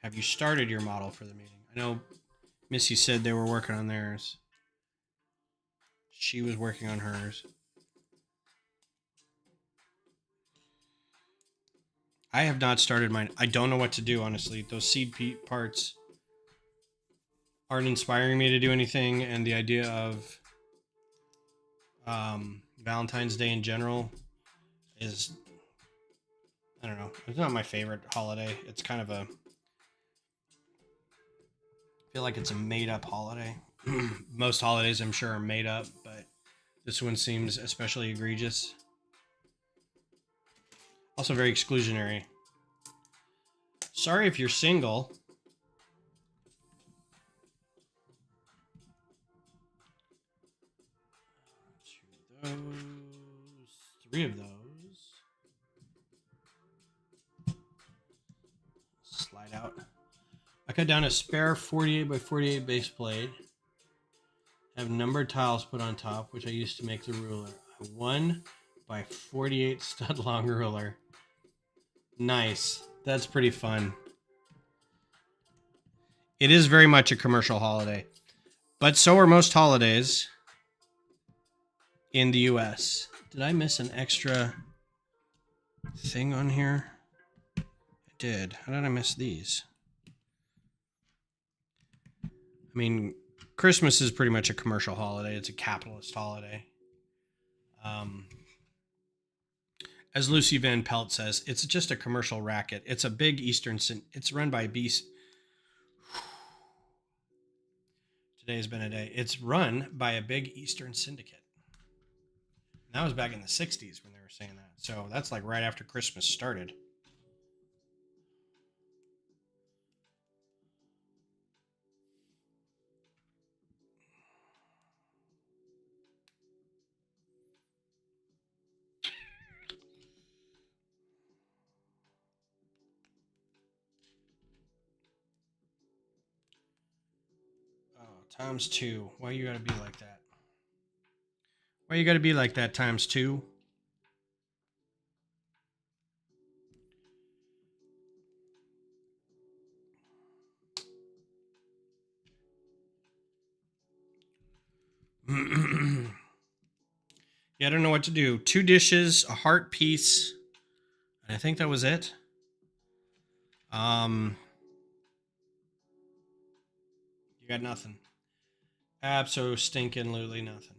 Have you started your model for the meeting? I know Missy said they were working on theirs. She was working on hers. I have not started mine. I don't know what to do, honestly. Those seed parts aren't inspiring me to do anything, and the idea of Valentine's Day in general is, I don't know. It's not my favorite holiday. It's kind of a, I feel like it's a made-up holiday. Most holidays, I'm sure, are made up, but this one seems especially egregious. Also very exclusionary. Sorry if you're single. Two of those. Three of those. Slide out. I cut down a spare 48 by 48 base plate. Have numbered tiles put on top, which I used to make the ruler. A 1 by 48 stud long ruler. Nice. That's pretty fun. It is very much a commercial holiday. But so are most holidays in the US. Did I miss an extra thing on here? I did. How did I miss these? I mean, Christmas is pretty much a commercial holiday. It's a capitalist holiday. As Lucy Van Pelt says, it's just a commercial racket. It's a big Eastern... It's run by Beast... Today's been a day. It's run by a big Eastern syndicate. And that was back in the 60s when they were saying that. So that's like right after Christmas started. Times 2. Why you gotta be like that? Why you gotta be like that, times 2? Yeah, I don't know what to do. 2 dishes, a heart piece, and I think that was it. You got nothing. Abso-stinking-lutely nothing.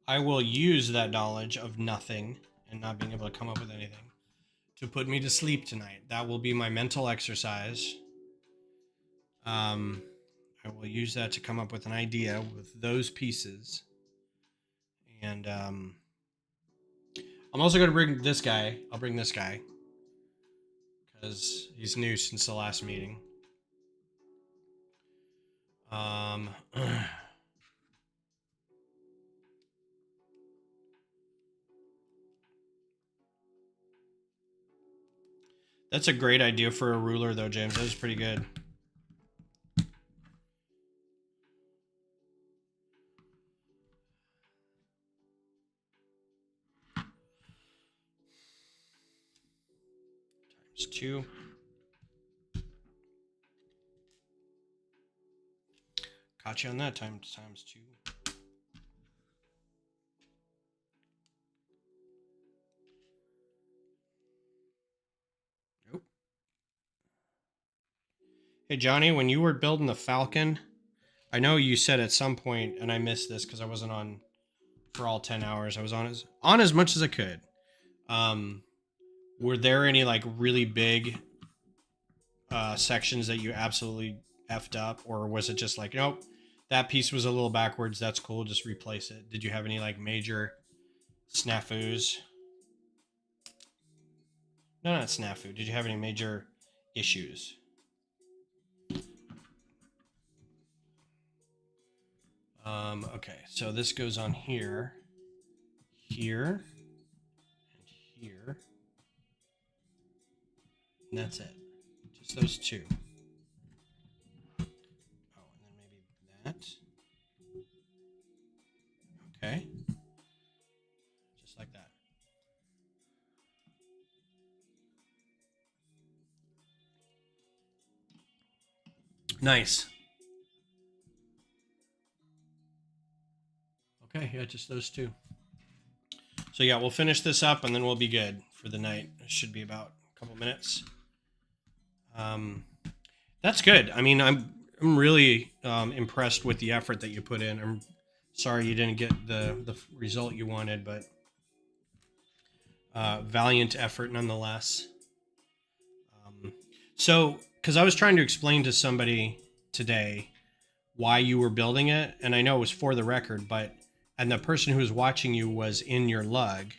I will use that knowledge of nothing and not being able to come up with anything to put me to sleep tonight. That will be my mental exercise. I will use that to come up with an idea with those pieces. And I'm also going to bring this guy. I'll bring this guy because he's new since the last meeting. That's a great idea for a ruler, though, James. That was pretty good. Times 2. Caught you on that times 2. Nope. Hey, Johnny, when you were building the Falcon, I know you said at some point, and I missed this because I wasn't on for all 10 hours. I was on as much as I could. Were there any like really big sections that you absolutely effed up, or was it just like, nope, that piece was a little backwards, that's cool, just replace it? Did you have any like major snafus? No, not snafu. Did you have any major issues? Okay, so this goes on here, here, and here. And that's it. Just those 2. Oh, and then maybe that. Okay. Just like that. Nice. Okay, yeah, just those 2. So yeah, we'll finish this up and then we'll be good for the night. It should be about a couple minutes. That's good. I mean, I'm really impressed with the effort that you put in. I'm sorry you didn't get the result you wanted, but valiant effort nonetheless. So, because I was trying to explain to somebody today why you were building it, and I know it was for the record, and the person who was watching you was in your lug,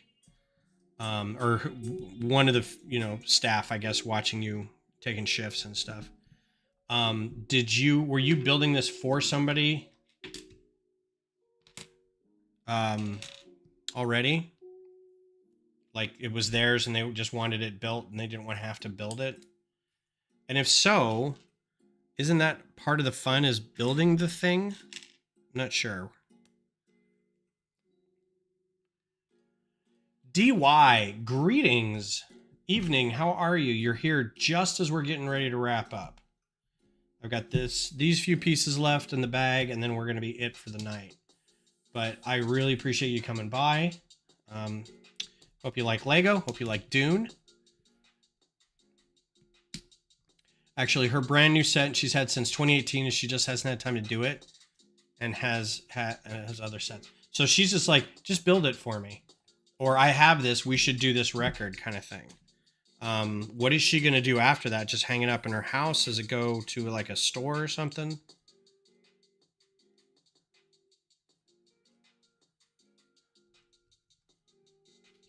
or one of the staff, I guess, watching you taking shifts and stuff. Were you building this for somebody already? Like it was theirs and they just wanted it built and they didn't want to have to build it? And if so, isn't that part of the fun, is building the thing? I'm not sure. DY, greetings. Evening, how are you? You're here just as we're getting ready to wrap up. I've got these few pieces left in the bag, and then we're going to be it for the night. But I really appreciate you coming by. Hope you like Lego. Hope you like Dune. Actually, her brand new set she's had since 2018, and she just hasn't had time to do it, and has other sets. So she's just like, just build it for me, or I have this. We should do this record kind of thing. What is she gonna do after that? Just hang it up in her house? Does it go to like a store or something?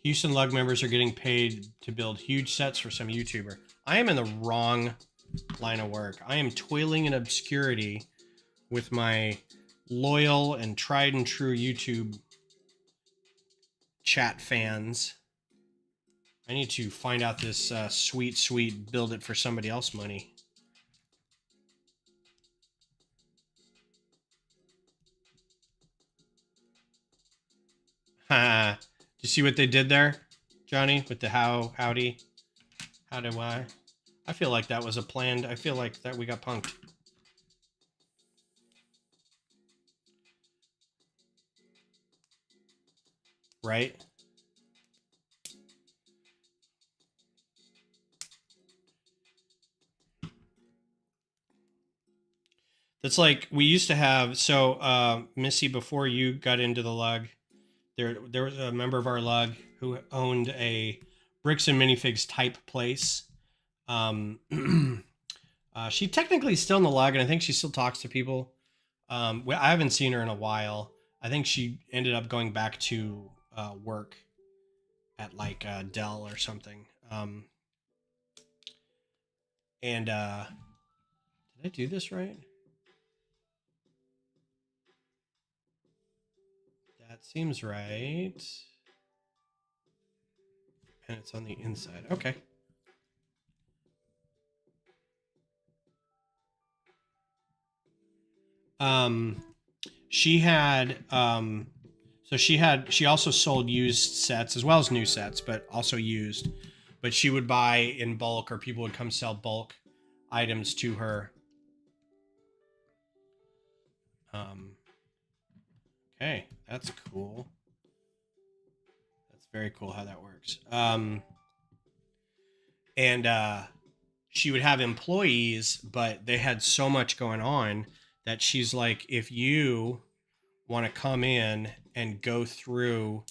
Houston Lug members are getting paid to build huge sets for some YouTuber. I am in the wrong line of work. I am toiling in obscurity with my loyal and tried and true YouTube chat fans. I need to find out this sweet build it for somebody else money. Ha! Did you see what they did there, Johnny, with the howdy? How do I? I feel like that was a planned. I feel like that we got punked. Right? That's like we used to have. So, Missy, before you got into the lug, there was a member of our lug who owned a bricks and minifigs type place. She technically is still in the lug, and I think she still talks to people. I haven't seen her in a while. I think she ended up going back to work at like Dell or something. And did I do this right? That seems right. And it's on the inside. Okay. She had so she also sold used sets as well as new sets, but also used. But she would buy in bulk, or people would come sell bulk items to her. Okay, that's cool. That's very cool how that works. And she would have employees, but they had so much going on that she's like, if you want to come in and go through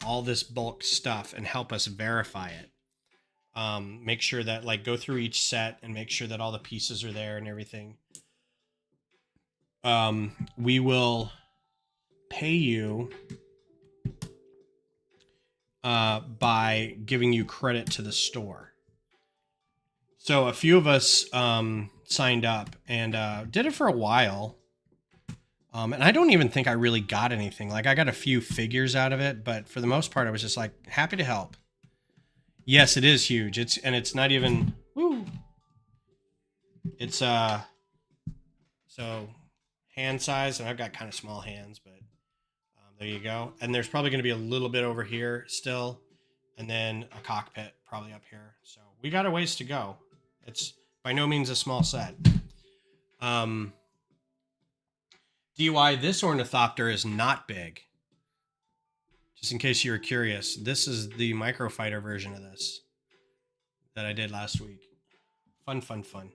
all this bulk stuff and help us verify it, make sure that like go through each set and make sure that all the pieces are there and everything, we will pay you by giving you credit to the store. So a few of us signed up and did it for a while. And I don't even think I really got anything. Like I got a few figures out of it, but for the most part, I was just like happy to help. Yes, it is huge. It's not even, woo. It's so hand size, and I've got kind of small hands, but there you go. And there's probably going to be a little bit over here still, and then a cockpit probably up here. So we got a ways to go. It's by no means a small set. DY, this Ornithopter is not big. Just in case you were curious, this is the microfighter version of this that I did last week. Fun.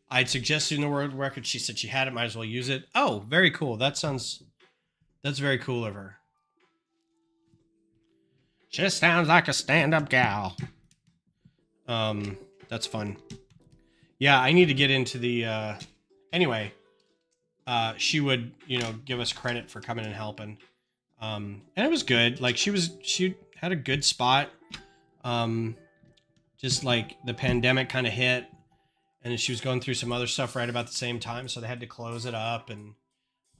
I'd suggested in the world record. She said she had it, might as well use it. Oh, very cool. That's very cool of her. Just sounds like a stand-up gal. That's fun. Yeah, I need to get into the, anyway, she would, give us credit for coming and helping. And it was good. Like she had a good spot. Just like the pandemic kind of hit, and she was going through some other stuff right about the same time. So they had to close it up, and,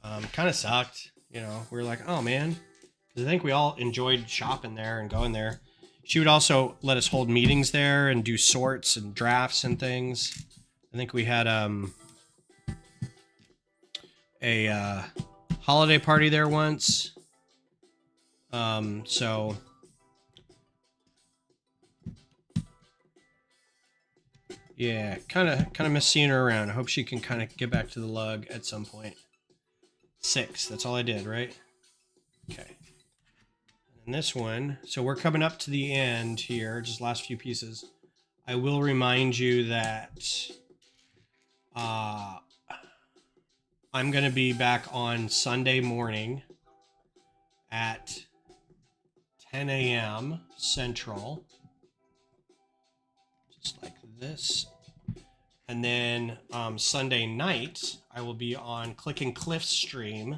kind of sucked. We were like, oh man, because I think we all enjoyed shopping there and going there. She would also let us hold meetings there and do sorts and drafts and things. I think we had, a holiday party there once. So yeah, kind of miss seeing her around. I hope she can kind of get back to the lug at some point. 6, that's all I did, right? Okay. And this one, so we're coming up to the end here, just last few pieces. I will remind you that I'm going to be back on Sunday morning at 10 a.m. Central. Just like this. And then Sunday night, I will be on Click and Cliff's stream.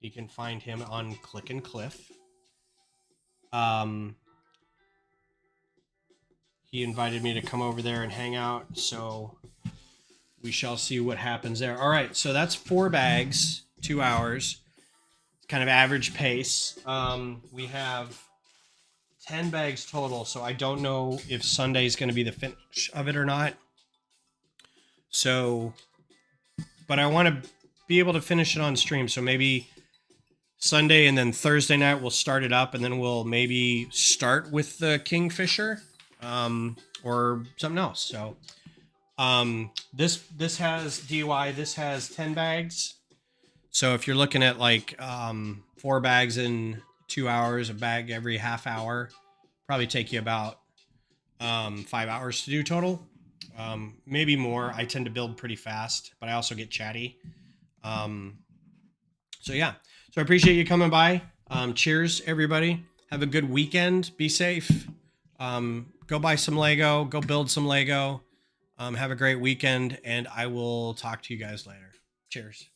You can find him on Click and Cliff. He invited me to come over there and hang out, so we shall see what happens there. All right, so that's 4 bags, 2 hours. kind of average pace. We have 10 bags total, so I don't know if Sunday is going to be the finish of it or not. So, but I want to be able to finish it on stream. So maybe Sunday and then Thursday night we'll start it up, and then we'll maybe start with the Kingfisher, or something else. So, this has DUI. This has 10 bags. So if you're looking at like 4 bags in 2 hours, a bag every half hour, probably take you about 5 hours to do total. Maybe more. I tend to build pretty fast, but I also get chatty. So yeah. So I appreciate you coming by. Cheers, everybody. Have a good weekend. Be safe. Go buy some Lego. Go build some Lego. Have a great weekend, and I will talk to you guys later. Cheers.